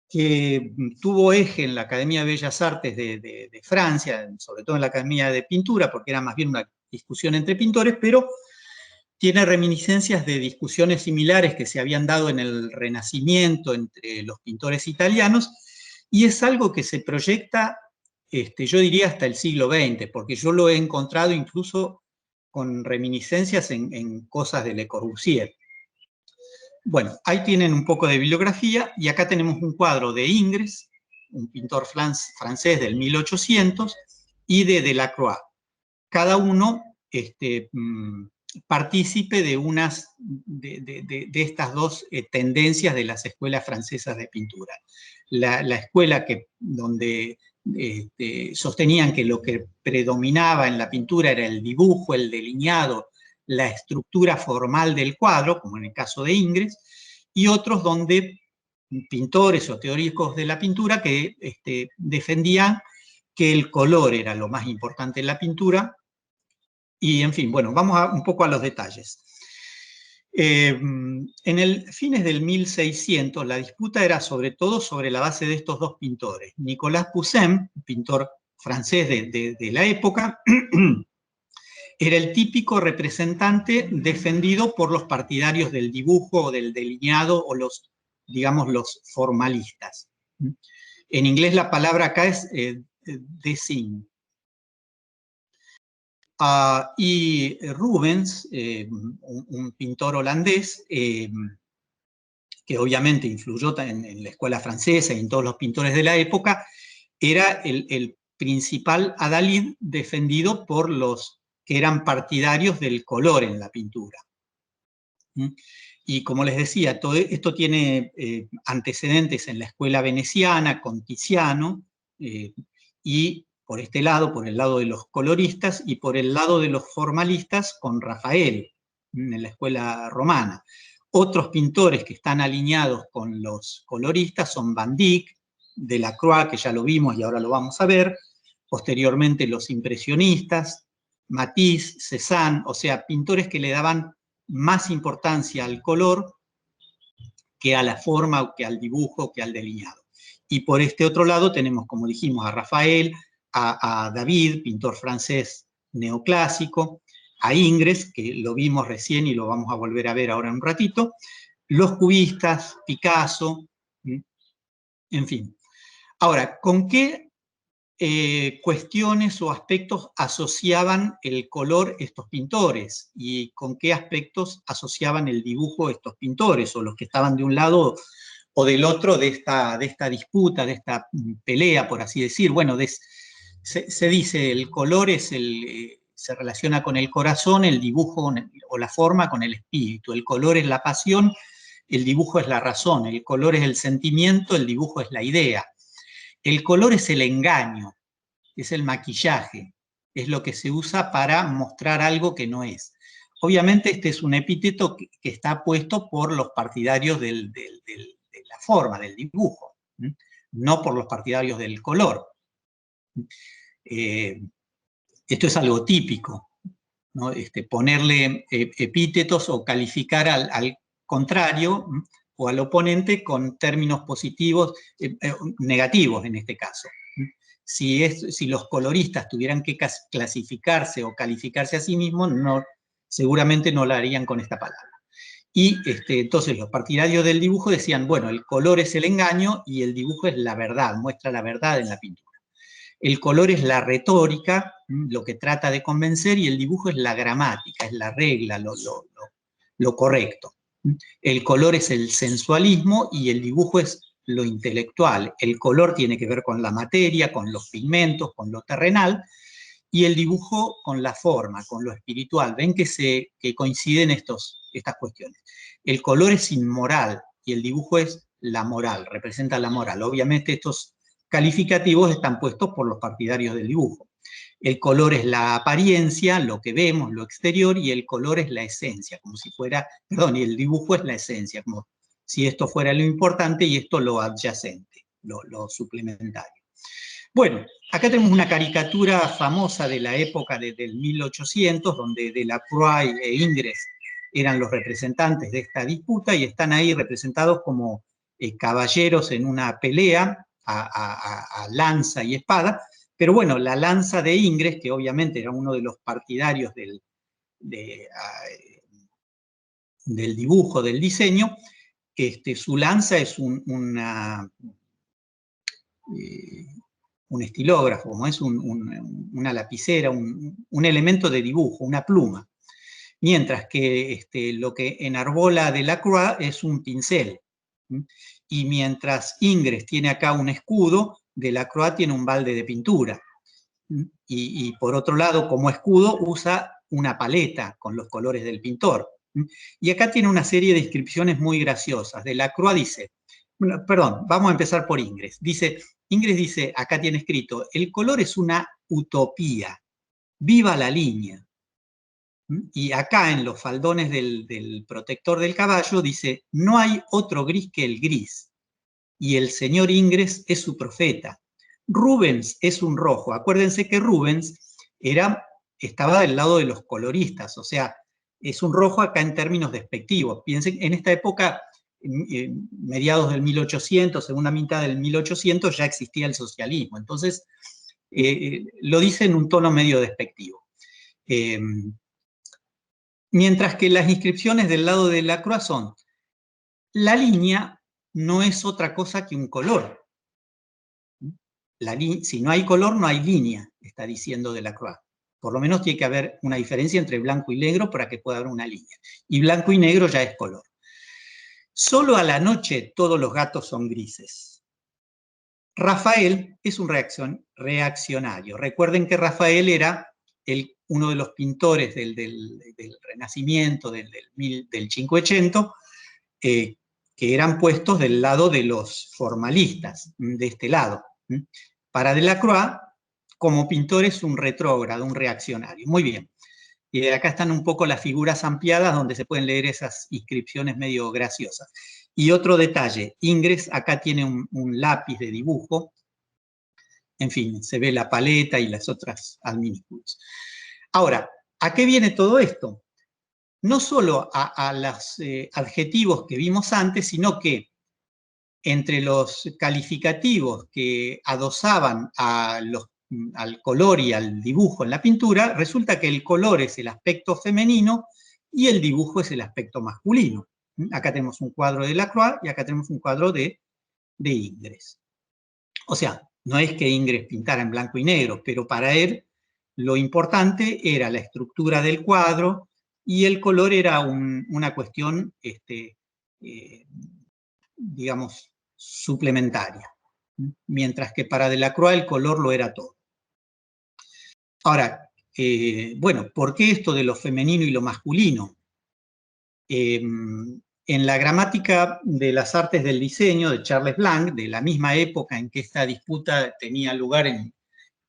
que tuvo eje en la Academia de Bellas Artes de Francia, sobre todo en la Academia de Pintura, porque era más bien una discusión entre pintores, pero tiene reminiscencias de discusiones similares que se habían dado en el Renacimiento entre los pintores italianos, y es algo que se proyecta, yo diría, hasta el siglo XX, porque yo lo he encontrado incluso con reminiscencias en cosas de Le Corbusier. Bueno, ahí tienen un poco de bibliografía, y acá tenemos un cuadro de Ingres, un pintor francés del 1800, y de Delacroix. Cada uno partícipe de estas dos tendencias de las escuelas francesas de pintura. La escuela donde sostenían que lo que predominaba en la pintura era el dibujo, el delineado, la estructura formal del cuadro, como en el caso de Ingres, y otros donde pintores o teóricos de la pintura que defendían que el color era lo más importante en la pintura. Y, en fin, bueno, vamos un poco a los detalles. En fines del 1600, la disputa era sobre todo sobre la base de estos dos pintores. Nicolas Poussin, pintor francés de la época, era el típico representante defendido por los partidarios del dibujo o del delineado o digamos, los formalistas. En inglés la palabra acá es dessin. Y Rubens, un pintor holandés, que obviamente influyó en la escuela francesa y en todos los pintores de la época, era el principal adalid defendido por los que eran partidarios del color en la pintura. Y como les decía, todo esto tiene antecedentes en la escuela veneciana, con Tiziano, y por este lado, por el lado de los coloristas, y por el lado de los formalistas con Rafael, en la escuela romana. Otros pintores que están alineados con los coloristas son Van Dyck, Delacroix, que ya lo vimos y ahora lo vamos a ver, posteriormente los impresionistas, Matisse, Cézanne, o sea, pintores que le daban más importancia al color que a la forma, que al dibujo, que al delineado. Y por este otro lado tenemos, como dijimos, a Rafael, a David, pintor francés neoclásico, a Ingres, que lo vimos recién y lo vamos a volver a ver ahora en un ratito, los cubistas, Picasso, en fin. Ahora, ¿con qué cuestiones o aspectos asociaban el color estos pintores? ¿Y con qué aspectos asociaban el dibujo estos pintores? O los que estaban de un lado o del otro de esta disputa, de esta pelea, por así decir. Bueno, se dice, el color se relaciona con el corazón, el dibujo o la forma con el espíritu. El color es la pasión, el dibujo es la razón. El color es el sentimiento, el dibujo es la idea. El color es el engaño, es el maquillaje, es lo que se usa para mostrar algo que no es. Obviamente este es un epíteto que está puesto por los partidarios de la forma, del dibujo, no por los partidarios del color. Esto es algo típico, ¿no? Ponerle epítetos o calificar al contrario o al oponente con términos positivos, negativos en este caso. Si los coloristas tuvieran que clasificarse o calificarse a sí mismos, seguramente no lo harían con esta palabra. Y entonces los partidarios del dibujo decían, bueno, el color es el engaño y el dibujo es la verdad, muestra la verdad en la pintura. El color es la retórica, lo que trata de convencer, y el dibujo es la gramática, es la regla, lo correcto. El color es el sensualismo y el dibujo es lo intelectual. El color tiene que ver con la materia, con los pigmentos, con lo terrenal, y el dibujo con la forma, con lo espiritual. Ven que coinciden estas cuestiones. El color es inmoral y el dibujo es la moral, representa la moral. Obviamente estos calificativos están puestos por los partidarios del dibujo. El color es la apariencia, lo que vemos, lo exterior, y el color es la esencia, como si fuera, perdón, y el dibujo es la esencia, como si esto fuera lo importante y esto lo adyacente, lo suplementario. Bueno, acá tenemos una caricatura famosa de la época del 1800, donde Delacroix e Ingres eran los representantes de esta disputa y están ahí representados como caballeros en una pelea a lanza y espada. Pero bueno, la lanza de Ingres, que obviamente era uno de los partidarios del dibujo, del diseño, su lanza es un estilógrafo, ¿no? Es una lapicera, un elemento de dibujo, una pluma. Mientras que lo que enarbola Delacroix es un pincel. Y mientras Ingres tiene acá un escudo, Delacroix tiene un balde de pintura. Y por otro lado, como escudo, usa una paleta con los colores del pintor. Y acá tiene una serie de inscripciones muy graciosas. Delacroix dice, bueno, perdón, vamos a empezar por Ingres. Ingres dice, acá tiene escrito, el color es una utopía, viva la línea. Y acá en los faldones del protector del caballo dice, no hay otro gris que el gris. Y el señor Ingres es su profeta. Rubens es un rojo. Acuérdense que Rubens estaba del lado de los coloristas, o sea, es un rojo acá en términos despectivos. Piensen, en esta época, mediados del 1800, segunda mitad del 1800, ya existía el socialismo. Entonces, lo dice en un tono medio despectivo. Mientras que las inscripciones del lado de Delacroix son, la línea no es otra cosa que un color. Si no hay color, no hay línea, está diciendo Delacroix. Por lo menos tiene que haber una diferencia entre blanco y negro para que pueda haber una línea. Y blanco y negro ya es color. Solo a la noche todos los gatos son grises. Rafael es un reaccionario. Recuerden que Rafael era uno de los pintores del Renacimiento, del Cinquecento, que eran puestos del lado de los formalistas, de este lado. Para Delacroix, como pintor es un retrógrado, un reaccionario. Muy bien. Y acá están un poco las figuras ampliadas donde se pueden leer esas inscripciones medio graciosas. Y otro detalle, Ingres acá tiene un lápiz de dibujo. En fin, se ve la paleta y las otras adminúsculos. Ahora, ¿a qué viene todo esto? No solo a los adjetivos que vimos antes, sino que entre los calificativos que adosaban al color y al dibujo en la pintura, resulta que el color es el aspecto femenino y el dibujo es el aspecto masculino. Acá tenemos un cuadro de Lacroix y acá tenemos un cuadro de Ingres. O sea, no es que Ingres pintara en blanco y negro, pero para él lo importante era la estructura del cuadro y el color era una cuestión, digamos, suplementaria. Mientras que para Delacroix el color lo era todo. Ahora, bueno, ¿por qué esto de lo femenino y lo masculino? En la gramática de las artes del diseño de Charles Blanc, de la misma época en que esta disputa tenía lugar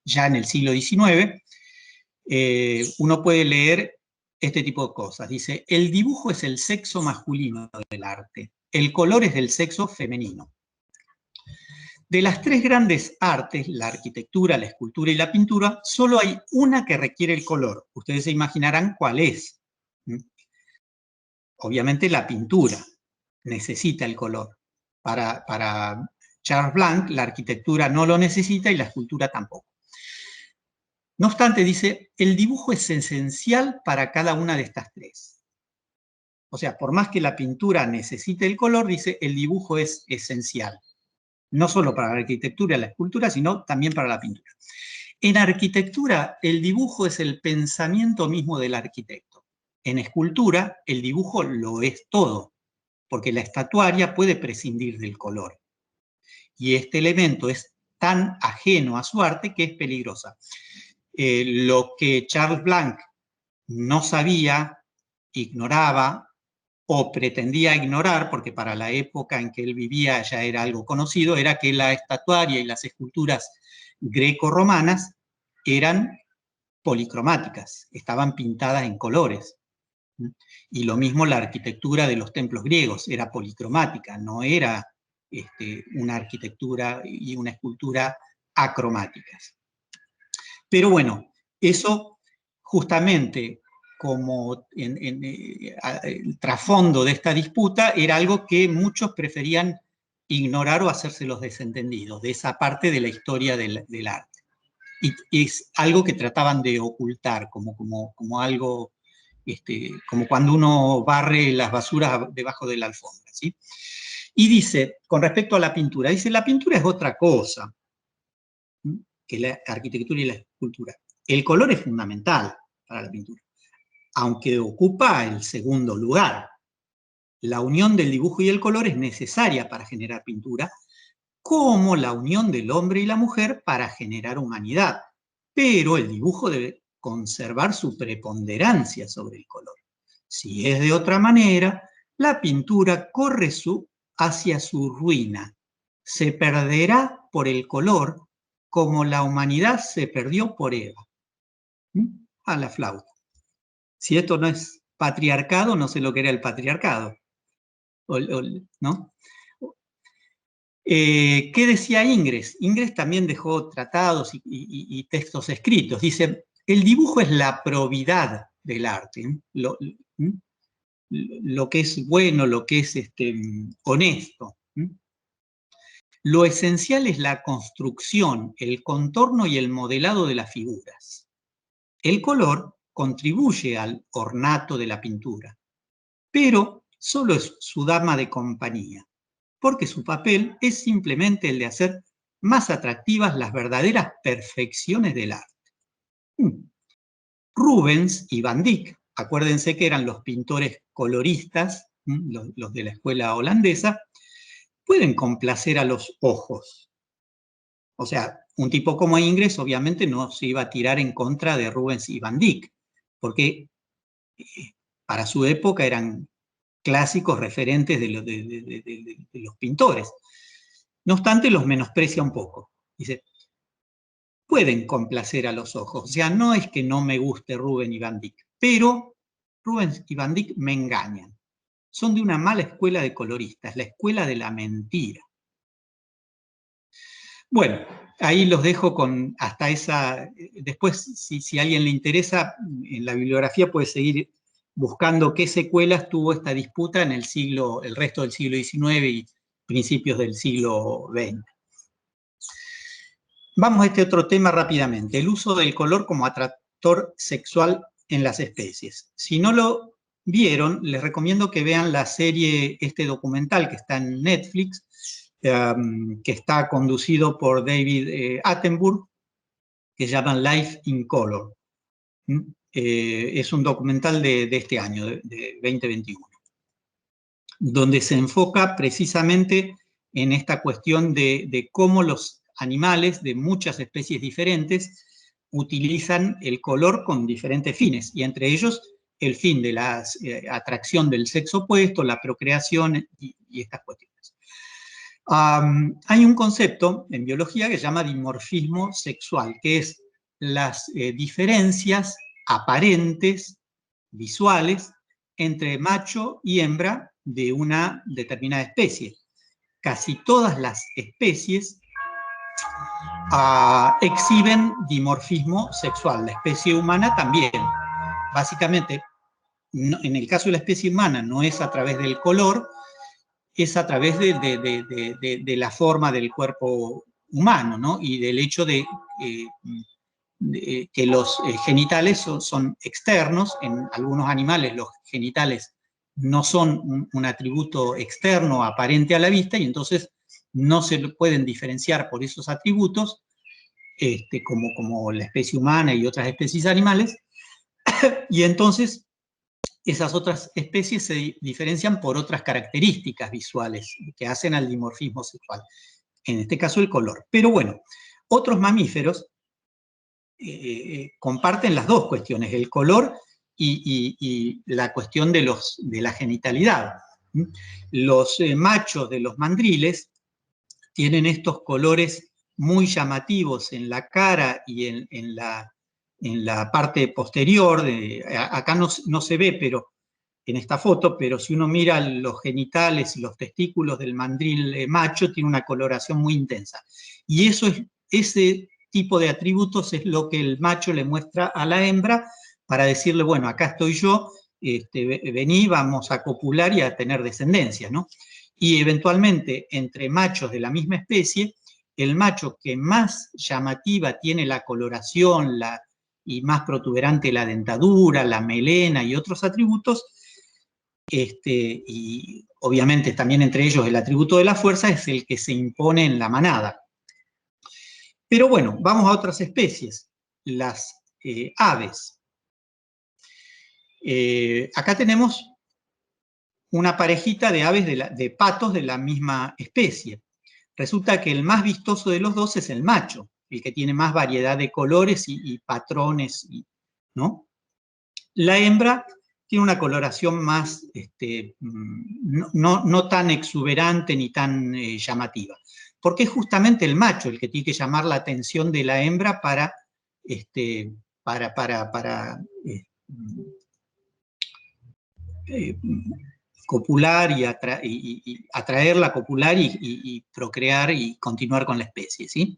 ya en el siglo XIX, uno puede leer este tipo de cosas. Dice, el dibujo es el sexo masculino del arte, el color es del sexo femenino. De las tres grandes artes, la arquitectura, la escultura y la pintura, solo hay una que requiere el color. Ustedes se imaginarán cuál es. Obviamente la pintura necesita el color. Para Charles Blanc, la arquitectura no lo necesita y la escultura tampoco. No obstante, dice, el dibujo es esencial para cada una de estas tres. O sea, por más que la pintura necesite el color, dice, el dibujo es esencial. No solo para la arquitectura y la escultura, sino también para la pintura. En arquitectura, el dibujo es el pensamiento mismo del arquitecto. En escultura, el dibujo lo es todo, porque la estatuaria puede prescindir del color. Y este elemento es tan ajeno a su arte que es peligrosa. Lo que Charles Blanc no sabía, ignoraba o pretendía ignorar, porque para la época en que él vivía ya era algo conocido, era que la estatuaria y las esculturas greco-romanas eran policromáticas, estaban pintadas en colores. Y lo mismo la arquitectura de los templos griegos, era policromática, no era una arquitectura y una escultura acromáticas. Pero bueno, eso justamente como el trasfondo de esta disputa era algo que muchos preferían ignorar o hacerse los desentendidos de esa parte de la historia del arte. Y es algo que trataban de ocultar, como algo, como cuando uno barre las basuras debajo de la alfombra, ¿sí? Y dice, con respecto a la pintura, dice, la pintura es otra cosa que la arquitectura y la escultura. El color es fundamental para la pintura, aunque ocupa el segundo lugar. La unión del dibujo y el color es necesaria para generar pintura, como la unión del hombre y la mujer para generar humanidad. Pero el dibujo debe conservar su preponderancia sobre el color. Si es de otra manera, la pintura corre hacia su ruina. Se perderá por el color como la humanidad se perdió por Eva. A la flauta. Si esto no es patriarcado, no sé lo que era el patriarcado. ¿No? ¿Qué decía Ingres? Ingres también dejó tratados y textos escritos. Dice, el dibujo es la probidad del arte, lo que es bueno, lo que es honesto. Lo esencial es la construcción, el contorno y el modelado de las figuras. El color contribuye al ornato de la pintura, pero solo es su dama de compañía, porque su papel es simplemente el de hacer más atractivas las verdaderas perfecciones del arte. Rubens y Van Dyck, acuérdense que eran los pintores coloristas, los de la escuela holandesa, pueden complacer a los ojos. O sea, un tipo como Ingres obviamente no se iba a tirar en contra de Rubens y Van Dyck, porque para su época eran clásicos referentes de los pintores. No obstante, los menosprecia un poco. Dice, pueden complacer a los ojos. O sea, no es que no me guste Rubens y Van Dyck, pero Rubens y Van Dyck me engañan. Son de una mala escuela de coloristas, la escuela de la mentira. Bueno, ahí los dejo con hasta esa. Después, si a alguien le interesa, en la bibliografía puede seguir buscando qué secuelas tuvo esta disputa en el resto del siglo XIX y principios del siglo XX. Vamos a este otro tema rápidamente, el uso del color como atractor sexual en las especies. Si no lo vieron, les recomiendo que vean la serie, este documental que está en Netflix, que está conducido por David Attenborough, que se llama Life in Color. Es un documental de este año, de 2021, donde se enfoca precisamente en esta cuestión de cómo los animales de muchas especies diferentes utilizan el color con diferentes fines, y entre ellos el fin de la atracción del sexo opuesto, la procreación y estas cuestiones. Hay un concepto en biología que se llama dimorfismo sexual, que es las diferencias aparentes, visuales, entre macho y hembra de una determinada especie. Casi todas las especies exhiben dimorfismo sexual. La especie humana también. Básicamente, en el caso de la especie humana no es a través del color, es a través de la forma del cuerpo humano, ¿no? Y del hecho de que los genitales son externos. En algunos animales los genitales no son un atributo externo aparente a la vista, y entonces no se pueden diferenciar por esos atributos, como la especie humana y otras especies animales, y entonces esas otras especies se diferencian por otras características visuales que hacen al dimorfismo sexual, en este caso el color. Pero bueno, otros mamíferos comparten las dos cuestiones, el color y la cuestión de la genitalidad. Los machos de los mandriles tienen estos colores muy llamativos en la cara y en la parte posterior. Acá no se ve, pero en esta foto, pero si uno mira los genitales y los testículos del mandril macho, tiene una coloración muy intensa. Y ese tipo de atributos es lo que el macho le muestra a la hembra para decirle, bueno, acá estoy yo, vení, vamos a copular y a tener descendencia, ¿no? Y eventualmente, entre machos de la misma especie, el macho que más llamativa tiene la coloración y más protuberante la dentadura, la melena y otros atributos, y obviamente también entre ellos el atributo de la fuerza, es el que se impone en la manada. Pero bueno, vamos a otras especies, las aves. Acá tenemos una parejita de aves, de patos de la misma especie. Resulta que el más vistoso de los dos es el macho, el que tiene más variedad de colores y patrones, ¿no? La hembra tiene una coloración más, no tan exuberante ni tan llamativa, porque es justamente el macho el que tiene que llamar la atención de la hembra para copular y atraerla a copular y procrear y continuar con la especie, ¿sí?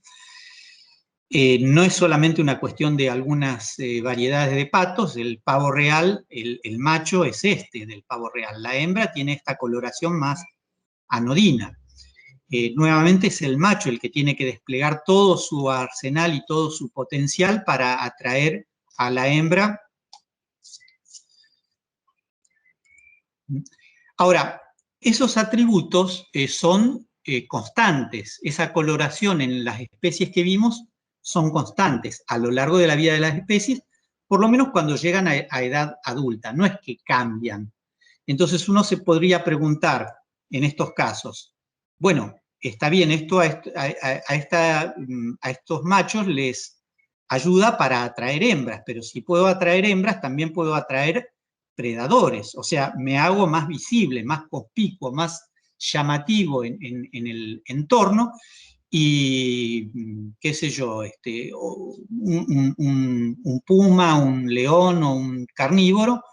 No es solamente una cuestión de algunas variedades de patos. El pavo real, el macho es del pavo real. La hembra tiene esta coloración más anodina. Nuevamente es el macho el que tiene que desplegar todo su arsenal y todo su potencial para atraer a la hembra. Ahora, esos atributos son constantes. Esa coloración en las especies que vimos son constantes a lo largo de la vida de las especies, por lo menos cuando llegan a edad adulta, no es que cambian. Entonces uno se podría preguntar en estos casos, bueno, está bien, esto a estos machos les ayuda para atraer hembras, pero si puedo atraer hembras, también puedo atraer predadores, o sea, me hago más visible, más conspicuo, más llamativo en el entorno, y, qué sé yo, un puma, un león o un carnívoro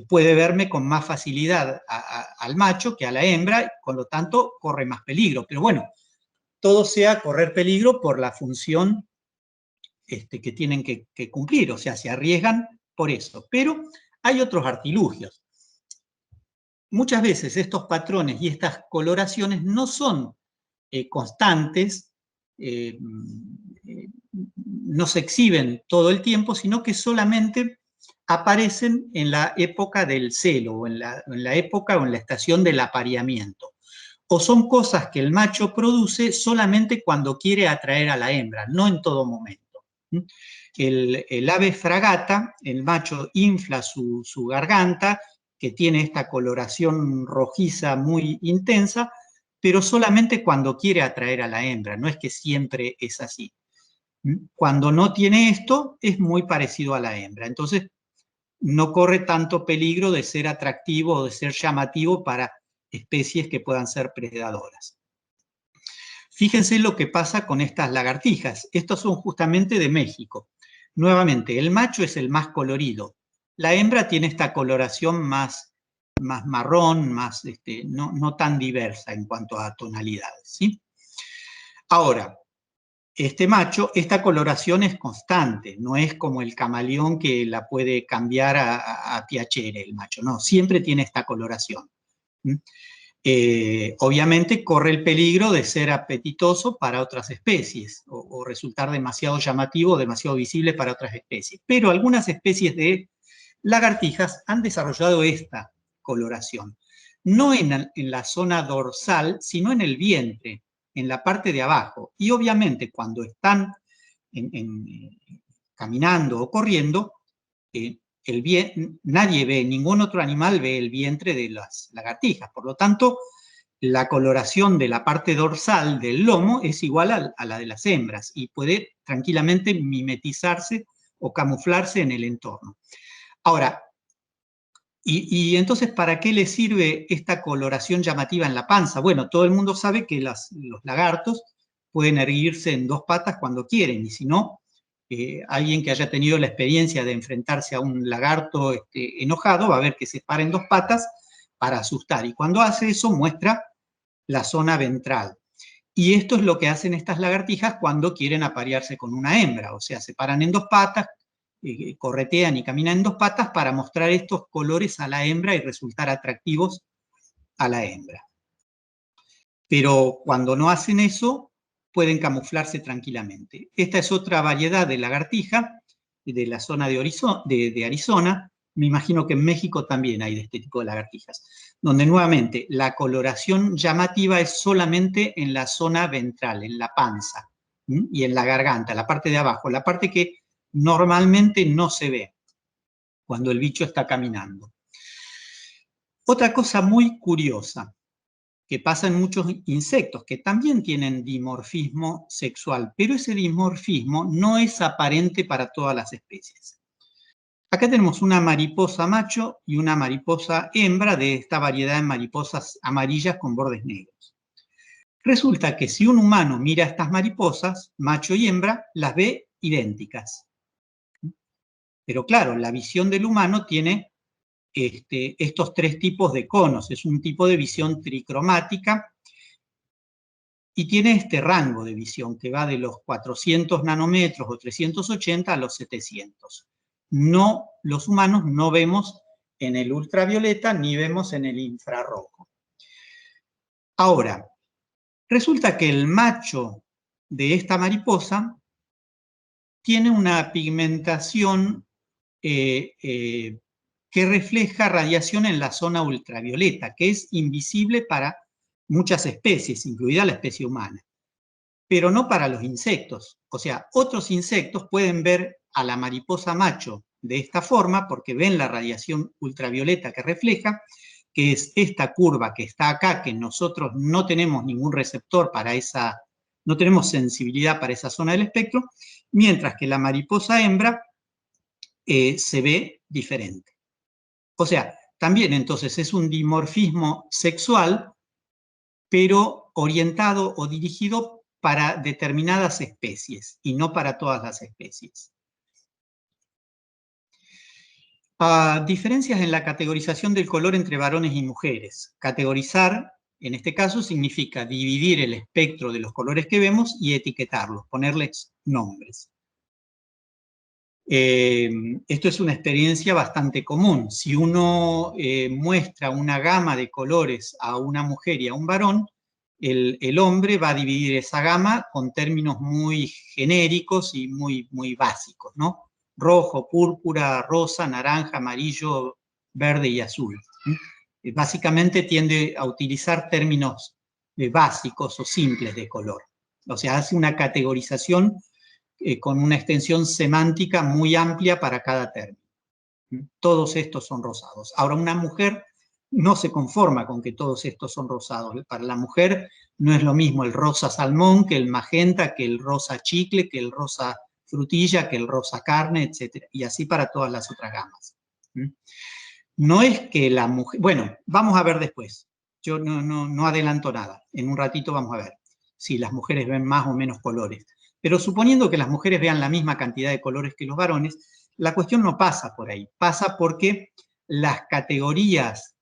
puede verme con más facilidad al macho que a la hembra, y con lo tanto corre más peligro. Pero bueno, todo sea correr peligro por la función que tienen que cumplir, o sea, se arriesgan por eso. Pero hay otros artilugios. Muchas veces estos patrones y estas coloraciones no son constantes, no se exhiben todo el tiempo, sino que solamente aparecen en la época del celo, o en la época o en la estación del apareamiento. O son cosas que el macho produce solamente cuando quiere atraer a la hembra, no en todo momento. El ave fragata, el macho infla su garganta, que tiene esta coloración rojiza muy intensa, pero solamente cuando quiere atraer a la hembra, no es que siempre es así. Cuando no tiene esto, es muy parecido a la hembra. Entonces, no corre tanto peligro de ser atractivo o de ser llamativo para especies que puedan ser predadoras. Fíjense lo que pasa con estas lagartijas. Estos son justamente de México. Nuevamente, el macho es el más colorido. La hembra tiene esta coloración más marrón, no tan diversa en cuanto a tonalidades, ¿sí? Ahora, este macho, esta coloración es constante, no es como el camaleón que la puede cambiar a piacere el macho, no, siempre tiene esta coloración. Obviamente corre el peligro de ser apetitoso para otras especies o resultar demasiado llamativo, demasiado visible para otras especies. Pero algunas especies de lagartijas han desarrollado esta coloración, no en la zona dorsal, sino en el vientre, en la parte de abajo. Y obviamente cuando están caminando o corriendo, nadie ve, ningún otro animal ve el vientre de las lagartijas. Por lo tanto, la coloración de la parte dorsal del lomo es igual a la de las hembras y puede tranquilamente mimetizarse o camuflarse en el entorno. Ahora, y entonces, ¿para qué le sirve esta coloración llamativa en la panza? Bueno, todo el mundo sabe que los lagartos pueden erguirse en dos patas cuando quieren, y si no, alguien que haya tenido la experiencia de enfrentarse a un lagarto enojado va a ver que se para en dos patas para asustar, y cuando hace eso muestra la zona ventral. Y esto es lo que hacen estas lagartijas cuando quieren aparearse con una hembra, o sea, se paran en dos patas, corretean y caminan en dos patas para mostrar estos colores a la hembra y resultar atractivos a la hembra. Pero cuando no hacen eso, pueden camuflarse tranquilamente. Esta es otra variedad de lagartija de la zona de Arizona. Me imagino que en México también hay de este tipo de lagartijas, donde nuevamente la coloración llamativa es solamente en la zona ventral, en la panza, y en la garganta, la parte de abajo, la parte que normalmente no se ve cuando el bicho está caminando. Otra cosa muy curiosa que pasa en muchos insectos, que también tienen dimorfismo sexual, pero ese dimorfismo no es aparente para todas las especies. Acá tenemos una mariposa macho y una mariposa hembra de esta variedad de mariposas amarillas con bordes negros. Resulta que si un humano mira a estas mariposas, macho y hembra, las ve idénticas. Pero claro, la visión del humano tiene estos tres tipos de conos. Es un tipo de visión tricromática y tiene este rango de visión que va de los 400 nanómetros o 380 a los 700. No, los humanos no vemos en el ultravioleta ni vemos en el infrarrojo. Ahora, resulta que el macho de esta mariposa tiene una pigmentación que refleja radiación en la zona ultravioleta, que es invisible para muchas especies, incluida la especie humana, pero no para los insectos. O sea, otros insectos pueden ver a la mariposa macho de esta forma porque ven la radiación ultravioleta que refleja, que es esta curva que está acá, que nosotros no tenemos ningún receptor para esa, no tenemos sensibilidad para esa zona del espectro, mientras que la mariposa hembra se ve diferente. O sea, también entonces es un dimorfismo sexual, pero orientado o dirigido para determinadas especies y no para todas las especies. Diferencias en la categorización del color entre varones y mujeres. Categorizar, en este caso, significa dividir el espectro de los colores que vemos y etiquetarlos, ponerles nombres. Esto es una experiencia bastante común. Si uno muestra una gama de colores a una mujer y a un varón, el hombre va a dividir esa gama con términos muy genéricos y muy básicos, ¿no? Rojo, púrpura, rosa, naranja, amarillo, verde y azul. Básicamente tiende a utilizar términos básicos o simples de color. O sea, hace una categorización con una extensión semántica muy amplia para cada término. Todos estos son rosados. Ahora, una mujer no se conforma con que todos estos son rosados. Para la mujer no es lo mismo el rosa salmón que el magenta, que el rosa chicle, que el rosa frutilla, que el rosa carne, etc. Y así para todas las otras gamas. No es que la mujer... Bueno, vamos a ver después. Yo no adelanto nada. En un ratito vamos a ver si las mujeres ven más o menos colores. Pero suponiendo que las mujeres vean la misma cantidad de colores que los varones, la cuestión no pasa por ahí. Pasa porque las categorías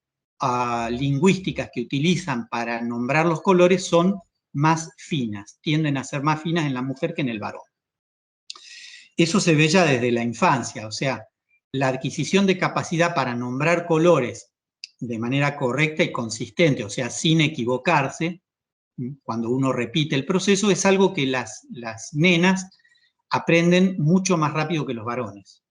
lingüísticas que utilizan para nombrar los colores son más finas. Tienden a ser más finas en la mujer que en el varón. Eso se ve ya desde la infancia. O sea, la adquisición de capacidad para nombrar colores de manera correcta y consistente, o sea, sin equivocarse, cuando uno repite el proceso, es algo que las nenas aprenden mucho más rápido que los varones.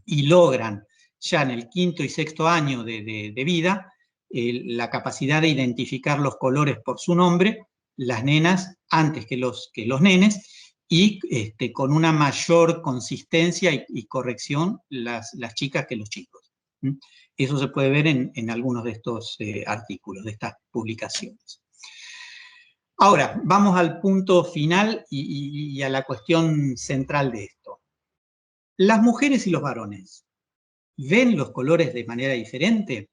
Y logran ya en el 5º y 6º año de vida la capacidad de identificar los colores por su nombre, las nenas antes que los nenes, y con una mayor consistencia y corrección las chicas que los chicos. Eso se puede ver en algunos de estos artículos, de estas publicaciones. Ahora, vamos al punto final y a la cuestión central de esto. ¿Las mujeres y los varones ven los colores de manera diferente?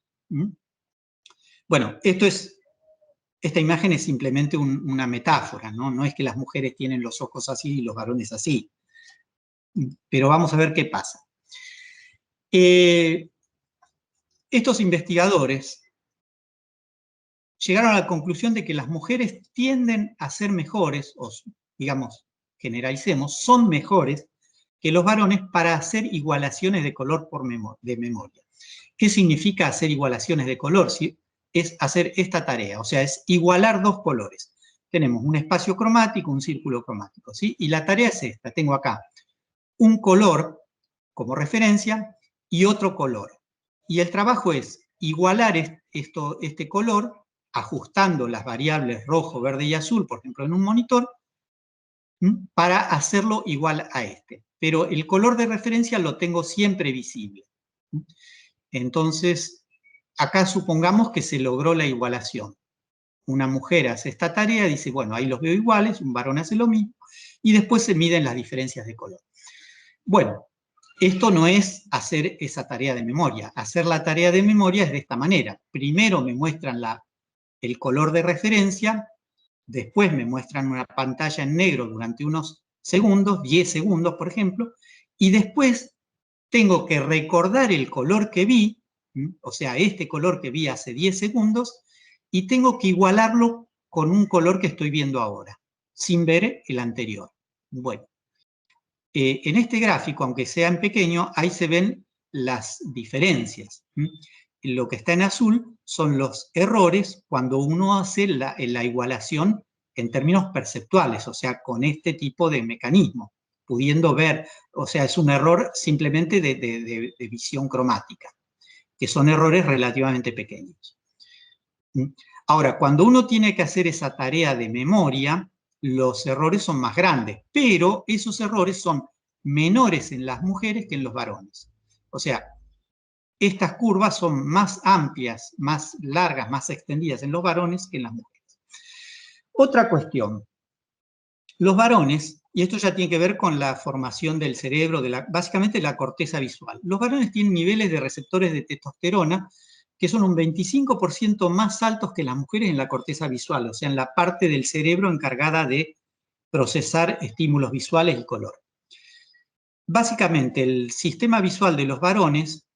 Bueno, esta imagen es simplemente una metáfora, ¿no? No es que las mujeres tienen los ojos así y los varones así. Pero vamos a ver qué pasa. Estos investigadores llegaron a la conclusión de que las mujeres tienden a ser mejores, o digamos, generalicemos, son mejores que los varones para hacer igualaciones de color de memoria. ¿Qué significa hacer igualaciones de color? Es hacer esta tarea, o sea, es igualar dos colores. Tenemos un espacio cromático, un círculo cromático, ¿sí? Y la tarea es esta, tengo acá un color como referencia y otro color. Y el trabajo es igualar este color ajustando las variables rojo, verde y azul, por ejemplo, en un monitor, para hacerlo igual a este. Pero el color de referencia lo tengo siempre visible. Entonces, acá supongamos que se logró la igualación. Una mujer hace esta tarea, dice, bueno, ahí los veo iguales, un varón hace lo mismo, y después se miden las diferencias de color. Bueno, esto no es hacer esa tarea de memoria. Hacer la tarea de memoria es de esta manera. Primero me muestran el color de referencia, después me muestran una pantalla en negro durante unos segundos, 10 segundos, por ejemplo, y después tengo que recordar el color que vi, o sea, este color que vi hace 10 segundos, y tengo que igualarlo con un color que estoy viendo ahora, sin ver el anterior. Bueno, en este gráfico, aunque sea en pequeño, ahí se ven las diferencias. Lo que está en azul son los errores cuando uno hace la igualación en términos perceptuales, o sea, con este tipo de mecanismo, pudiendo ver, o sea, es un error simplemente de visión cromática, que son errores relativamente pequeños. Ahora, cuando uno tiene que hacer esa tarea de memoria, los errores son más grandes, pero esos errores son menores en las mujeres que en los varones. O sea, estas curvas son más amplias, más largas, más extendidas en los varones que en las mujeres. Otra cuestión. Los varones, y esto ya tiene que ver con la formación del cerebro, básicamente la corteza visual. Los varones tienen niveles de receptores de testosterona que son un 25% más altos que las mujeres en la corteza visual, o sea, en la parte del cerebro encargada de procesar estímulos visuales y color. Básicamente, el sistema visual de los varones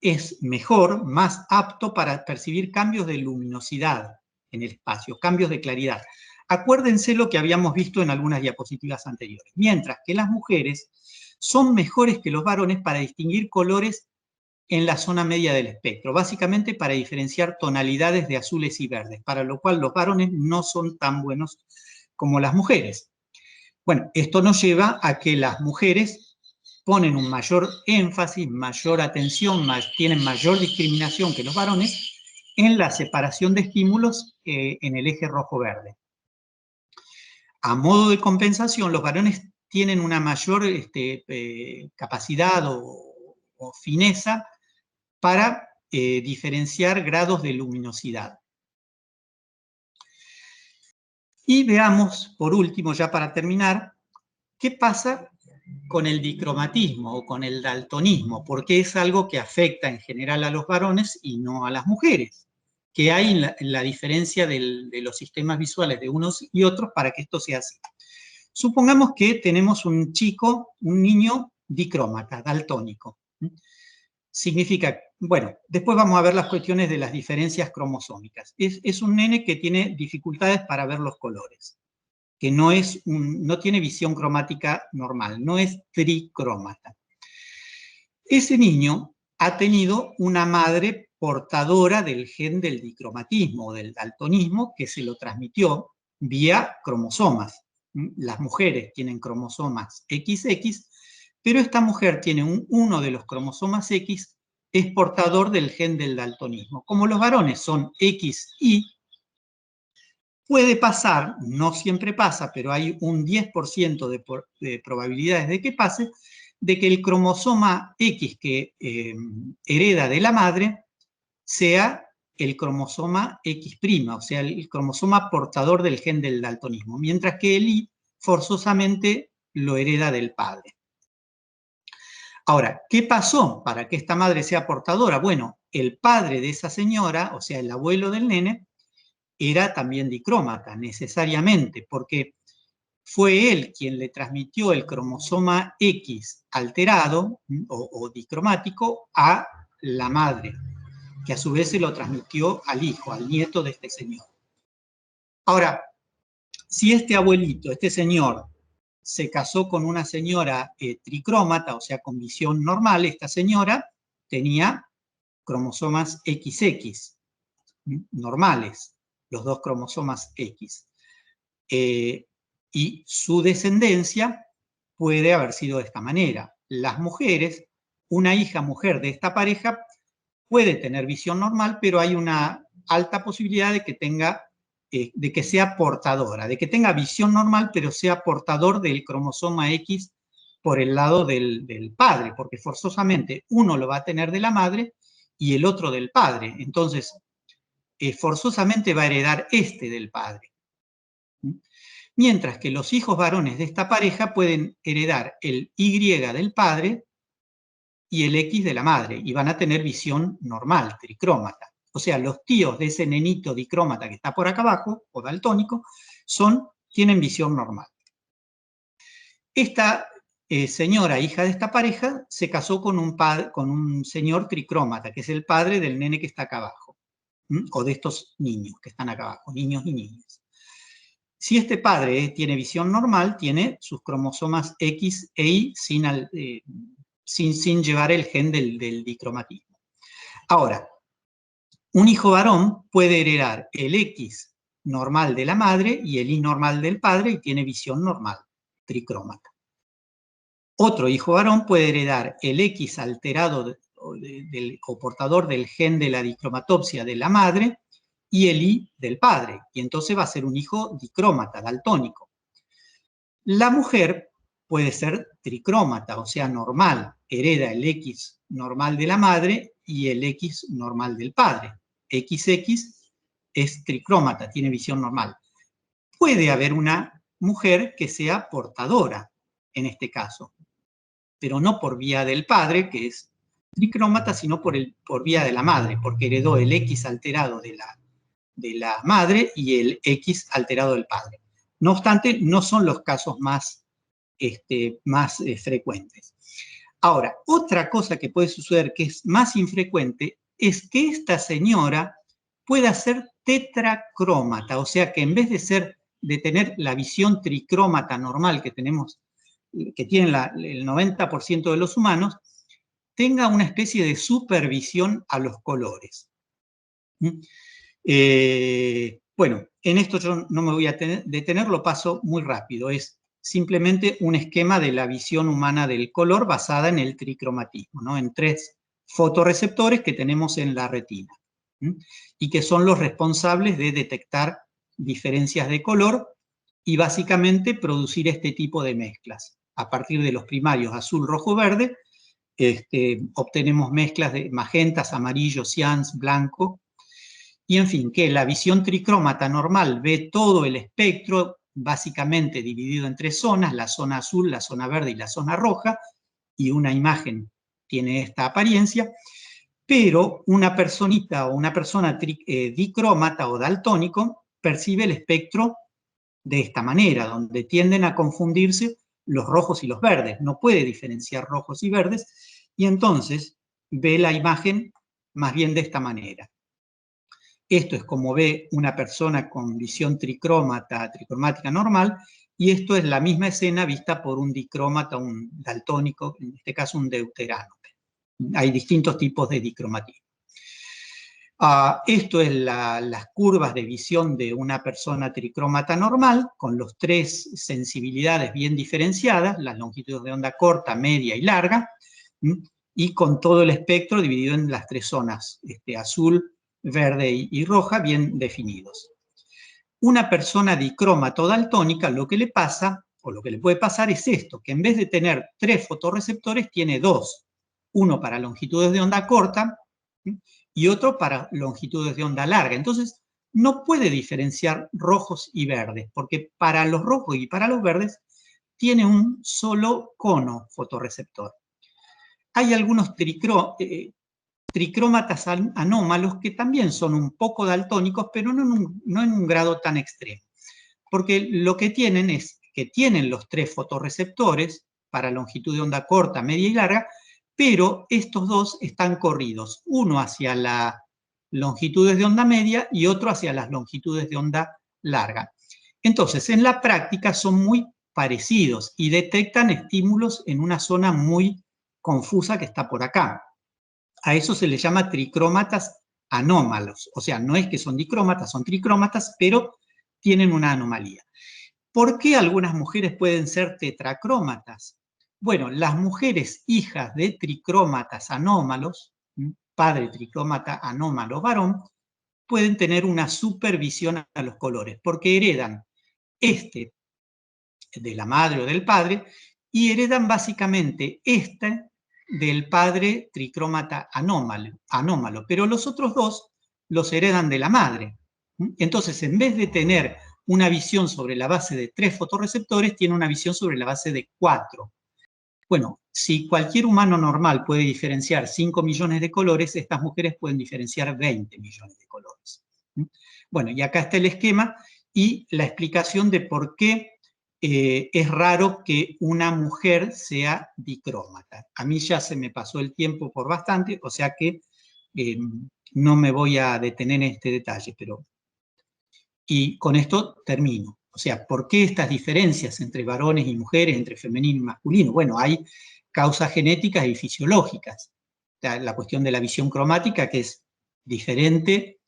es mejor, más apto para percibir cambios de luminosidad en el espacio, cambios de claridad. Acuérdense lo que habíamos visto en algunas diapositivas anteriores. Mientras que las mujeres son mejores que los varones para distinguir colores en la zona media del espectro, básicamente para diferenciar tonalidades de azules y verdes, para lo cual los varones no son tan buenos como las mujeres. Bueno, esto nos lleva a que las mujeres ponen un mayor énfasis, mayor atención, tienen mayor discriminación que los varones en la separación de estímulos en el eje rojo-verde. A modo de compensación, los varones tienen una mayor capacidad o fineza para diferenciar grados de luminosidad. Y veamos, por último, ya para terminar, qué pasa con el dicromatismo o con el daltonismo, porque es algo que afecta en general a los varones y no a las mujeres. ¿Qué hay en la diferencia de los sistemas visuales de unos y otros para que esto sea así? Supongamos que tenemos un chico, un niño dicrómata, daltónico. Significa, bueno, después vamos a ver las cuestiones de las diferencias cromosómicas. Es un nene que tiene dificultades para ver los colores, que no tiene visión cromática normal, no es tricrómata. Ese niño ha tenido una madre portadora del gen del dicromatismo o del daltonismo que se lo transmitió vía cromosomas. Las mujeres tienen cromosomas XX, pero esta mujer tiene uno de los cromosomas X, es portador del gen del daltonismo. Como los varones son XY, puede pasar, no siempre pasa, pero hay un 10% de probabilidades de que pase, de que el cromosoma X que hereda de la madre sea el cromosoma X', o sea, el cromosoma portador del gen del daltonismo, mientras que el Y forzosamente lo hereda del padre. Ahora, ¿qué pasó para que esta madre sea portadora? Bueno, el padre de esa señora, o sea, el abuelo del nene, era también dicrómata, necesariamente, porque fue él quien le transmitió el cromosoma X alterado o dicromático a la madre, que a su vez se lo transmitió al hijo, al nieto de este señor. Ahora, si este abuelito, este señor, se casó con una señora tricrómata, o sea, con visión normal, esta señora tenía cromosomas XX, normales, los dos cromosomas X. Y su descendencia puede haber sido de esta manera. Las mujeres, una hija mujer de esta pareja puede tener visión normal, pero hay una alta posibilidad de que de que sea portadora, de que tenga visión normal, pero sea portador del cromosoma X por el lado del padre, porque forzosamente uno lo va a tener de la madre y el otro del padre. Entonces, forzosamente va a heredar este del padre. Mientras que los hijos varones de esta pareja pueden heredar el Y del padre y el X de la madre, y van a tener visión normal, tricrómata. O sea, los tíos de ese nenito dicrómata que está por acá abajo, o daltónico, tienen visión normal. Esta señora, hija de esta pareja, se casó con un señor tricrómata, que es el padre del nene que está acá abajo, o de estos niños que están acá abajo, niños y niñas. Si este padre tiene visión normal, tiene sus cromosomas X e Y sin llevar el gen del dicromatismo. Ahora, un hijo varón puede heredar el X normal de la madre y el Y normal del padre y tiene visión normal, tricrómata. Otro hijo varón puede heredar el X alterado o portador del gen de la dicromatopsia de la madre y el Y del padre, y entonces va a ser un hijo dicrómata, daltónico. La mujer puede ser tricrómata, o sea, normal, hereda el X normal de la madre y el X normal del padre. XX es tricrómata, tiene visión normal. Puede haber una mujer que sea portadora, en este caso, pero no por vía del padre, que es tricrómata, sino por vía de la madre, porque heredó el X alterado de la madre y el X alterado del padre. No obstante, no son los casos más frecuentes. Ahora, otra cosa que puede suceder que es más infrecuente es que esta señora pueda ser tetracrómata, o sea que en vez de tener la visión tricrómata normal que tenemos, que tienen el 90% de los humanos, tenga una especie de supervisión a los colores. Bueno, en esto yo no me voy a detener, lo paso muy rápido. Es simplemente un esquema de la visión humana del color basada en el tricromatismo, ¿no? En 3 fotorreceptores que tenemos en la retina, y que son los responsables de detectar diferencias de color y básicamente producir este tipo de mezclas. A partir de los primarios azul, rojo, verde, obtenemos mezclas de magentas, amarillos, cians, blanco, y en fin, que la visión tricrómata normal ve todo el espectro básicamente dividido en 3 zonas, la zona azul, la zona verde y la zona roja, y una imagen tiene esta apariencia, pero una personita o una persona dicrómata o daltónico percibe el espectro de esta manera, donde tienden a confundirse los rojos y los verdes, no puede diferenciar rojos y verdes, y entonces ve la imagen más bien de esta manera. Esto es como ve una persona con visión tricromática normal, y esto es la misma escena vista por un dicrómata, un daltónico, en este caso un deuteránope. Hay distintos tipos de dicromatismo. Esto es las curvas de visión de una persona tricrómata normal, con las 3 sensibilidades bien diferenciadas, las longitudes de onda corta, media y larga, y con todo el espectro dividido en las 3 zonas, azul, verde y roja, bien definidos. Una persona dicrómata o daltónica, lo que le pasa, o lo que le puede pasar es esto, que en vez de tener 3 fotorreceptores, tiene 2. Uno para longitudes de onda corta y otro para longitudes de onda larga. Entonces, no puede diferenciar rojos y verdes, porque para los rojos y para los verdes tiene un solo cono fotorreceptor. Hay algunos tricrómatas anómalos que también son un poco daltónicos, pero no en un grado tan extremo. Porque lo que tienen es que tienen los 3 fotorreceptores para longitud de onda corta, media y larga, pero estos 2 están corridos, uno hacia las longitudes de onda media y otro hacia las longitudes de onda larga. Entonces, en la práctica son muy parecidos y detectan estímulos en una zona muy confusa que está por acá. A eso se les llama tricrómatas anómalos. O sea, no es que son dicrómatas, son tricrómatas, pero tienen una anomalía. ¿Por qué algunas mujeres pueden ser tetracrómatas? Bueno, las mujeres hijas de tricrómatas anómalos, padre tricrómata anómalo varón, pueden tener una supervisión a los colores, porque heredan de la madre o del padre, y heredan básicamente del padre tricrómata anómalo, pero los otros 2 los heredan de la madre. Entonces, en vez de tener una visión sobre la base de 3 fotorreceptores, tiene una visión sobre la base de 4. Bueno, si cualquier humano normal puede diferenciar 5 millones de colores, estas mujeres pueden diferenciar 20 millones de colores. Bueno, y acá está el esquema y la explicación de por qué es raro que una mujer sea dicrómata. A mí ya se me pasó el tiempo por bastante, o sea que no me voy a detener en este detalle, y con esto termino. O sea, ¿por qué estas diferencias entre varones y mujeres, entre femenino y masculino? Bueno, hay causas genéticas y fisiológicas. La cuestión de la visión cromática, que es diferente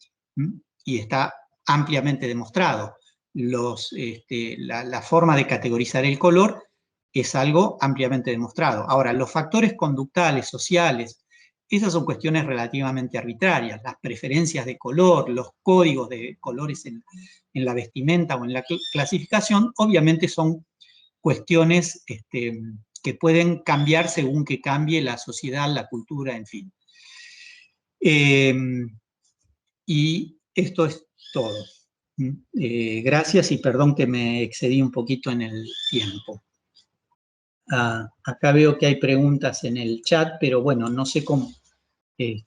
y está ampliamente demostrado. La forma de categorizar el color es algo ampliamente demostrado. Ahora, los factores conductuales, sociales, esas son cuestiones relativamente arbitrarias. Las preferencias de color, los códigos de colores en la vestimenta o en la clasificación, obviamente son cuestiones que pueden cambiar según que cambie la sociedad, la cultura, en fin. Y esto es todo. Gracias y perdón que me excedí un poquito en el tiempo. Acá veo que hay preguntas en el chat, pero bueno, no sé cómo Sí,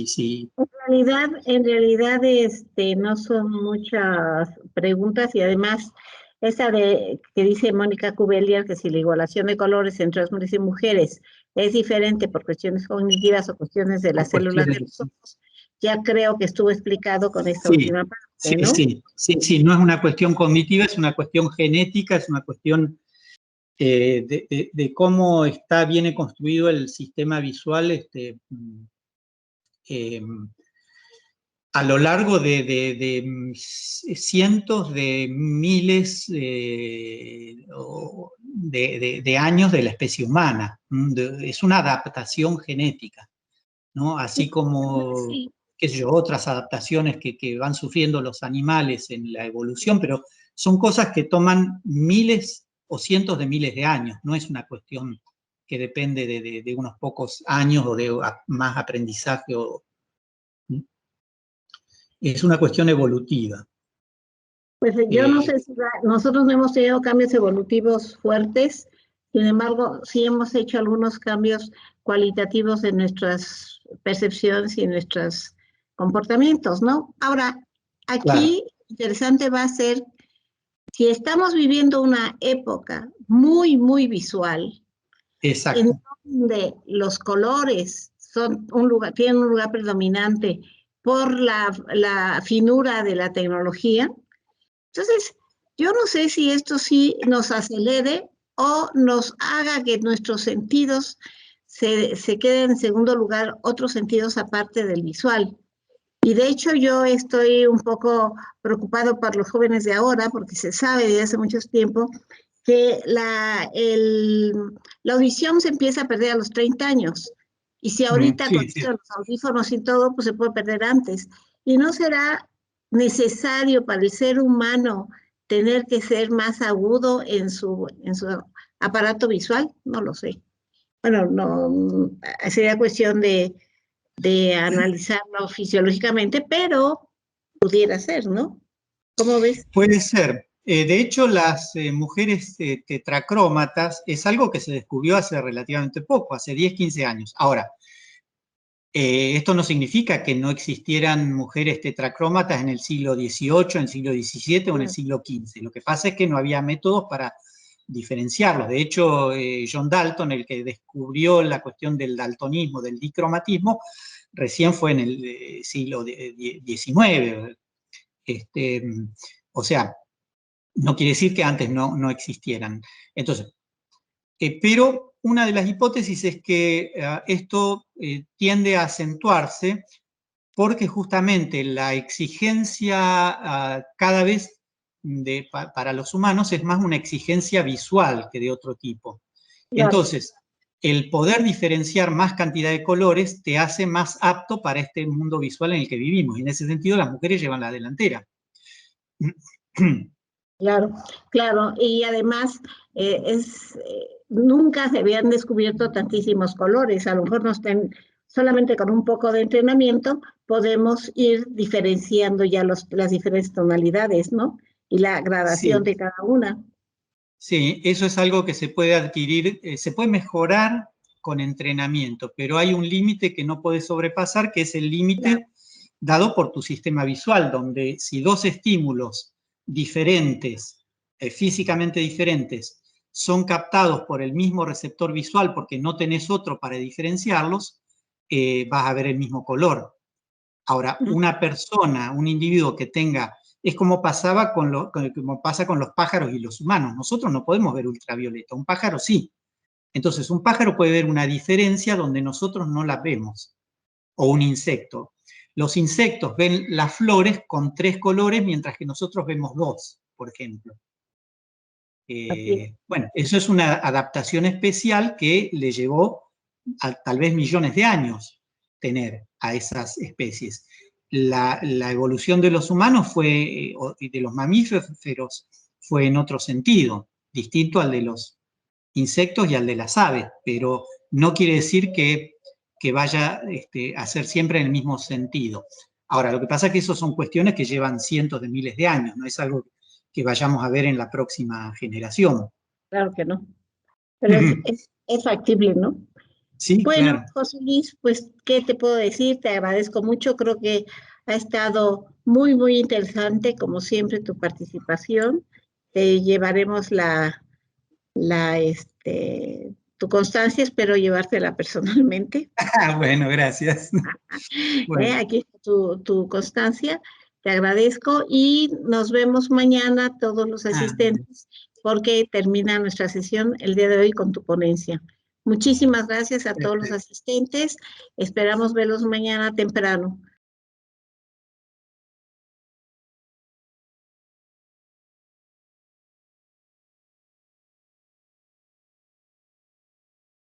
sí. En realidad, no son muchas preguntas y además esa de que dice Mónica Cubelier que si la igualación de colores entre hombres y mujeres es diferente por cuestiones cognitivas o cuestiones de Por las células de los cuestiones. ojos, ya creo que estuvo explicado con esta Sí, última parte, sí, ¿no? sí, no es una cuestión cognitiva, es una cuestión genética, es una cuestión de cómo viene construido el sistema visual eh, a lo largo de cientos de miles de años de la especie humana. Es una adaptación genética, ¿no? Así como, Sí. qué sé yo, otras adaptaciones que van sufriendo los animales en la evolución, pero son cosas que toman miles o cientos de miles de años, no es una cuestión que depende de unos pocos años o de más aprendizaje. Es una cuestión evolutiva. Pues yo no sé si nosotros no hemos tenido cambios evolutivos fuertes, sin embargo, sí hemos hecho algunos cambios cualitativos en nuestras percepciones y en nuestros comportamientos, ¿no? Ahora, Claro, aquí interesante va a ser si estamos viviendo una época muy, muy visual, en exacto. donde los colores tienen un lugar predominante por la finura de la tecnología. Entonces, yo no sé si esto sí nos acelere o nos haga que nuestros sentidos se queden en segundo lugar, otros sentidos aparte del visual. Y de hecho yo estoy un poco preocupado por los jóvenes de ahora, porque se sabe desde hace mucho tiempo que la audición se empieza a perder a los 30 años. Y si ahorita con Sí, esto sí. de los audífonos y todo, pues se puede perder antes. Y no será necesario para el ser humano tener que ser más agudo en su aparato visual, no lo sé. Bueno, no, sería cuestión de analizarlo fisiológicamente, pero pudiera ser, ¿no? ¿Cómo ves? Puede ser. De hecho, las mujeres tetracrómatas es algo que se descubrió hace relativamente poco, hace 10, 15 años. Ahora, esto no significa que no existieran mujeres tetracrómatas en el siglo XVIII, en el siglo XVII o en el siglo XV. Lo que pasa es que no había métodos para diferenciarlos. De hecho, John Dalton, el que descubrió la cuestión del daltonismo, del dicromatismo, recién fue en el siglo XIX. O sea, no quiere decir que antes no existieran. Entonces, pero una de las hipótesis es que esto tiende a acentuarse porque justamente la exigencia cada vez para los humanos es más una exigencia visual que de otro tipo. Claro. Entonces, el poder diferenciar más cantidad de colores te hace más apto para este mundo visual en el que vivimos. Y en ese sentido, las mujeres llevan la delantera. Claro, claro, y además nunca se habían descubierto tantísimos colores, a lo mejor solamente con un poco de entrenamiento podemos ir diferenciando ya las diferentes tonalidades, ¿no? Y la gradación Sí, de cada una. sí, eso es algo que se puede adquirir, se puede mejorar con entrenamiento, pero hay un límite que no puedes sobrepasar, que es el Claro. límite dado por tu sistema visual, donde si dos estímulos diferentes, físicamente diferentes, son captados por el mismo receptor visual porque no tenés otro para diferenciarlos, vas a ver el mismo color. Ahora, una persona, un individuo que tenga, es como pasaba como pasa con los pájaros y los humanos. Nosotros no podemos ver ultravioleta, un pájaro sí. Entonces, un pájaro puede ver una diferencia donde nosotros no la vemos, o un insecto. Los insectos ven las flores con 3 colores, mientras que nosotros vemos 2, por ejemplo. Bueno, eso es una adaptación especial que le llevó tal vez millones de años tener a esas especies. La evolución de los humanos y de los mamíferos fue en otro sentido, distinto al de los insectos y al de las aves, pero no quiere decir que vaya a ser siempre en el mismo sentido. Ahora, lo que pasa es que eso son cuestiones que llevan cientos de miles de años, no es algo que vayamos a ver en la próxima generación. Claro que no, pero es factible, ¿no? Sí, Bueno, claro. José Luis, pues, ¿qué te puedo decir? Te agradezco mucho. Creo que ha estado muy, muy interesante, como siempre, tu participación. Te llevaremos tu constancia, espero llevártela personalmente. Ah, bueno, gracias. Bueno, Aquí está tu constancia. Te agradezco y nos vemos mañana todos los ah, asistentes porque termina nuestra sesión el día de hoy con tu ponencia. Muchísimas gracias a todos los perfecto. asistentes. Esperamos verlos mañana temprano.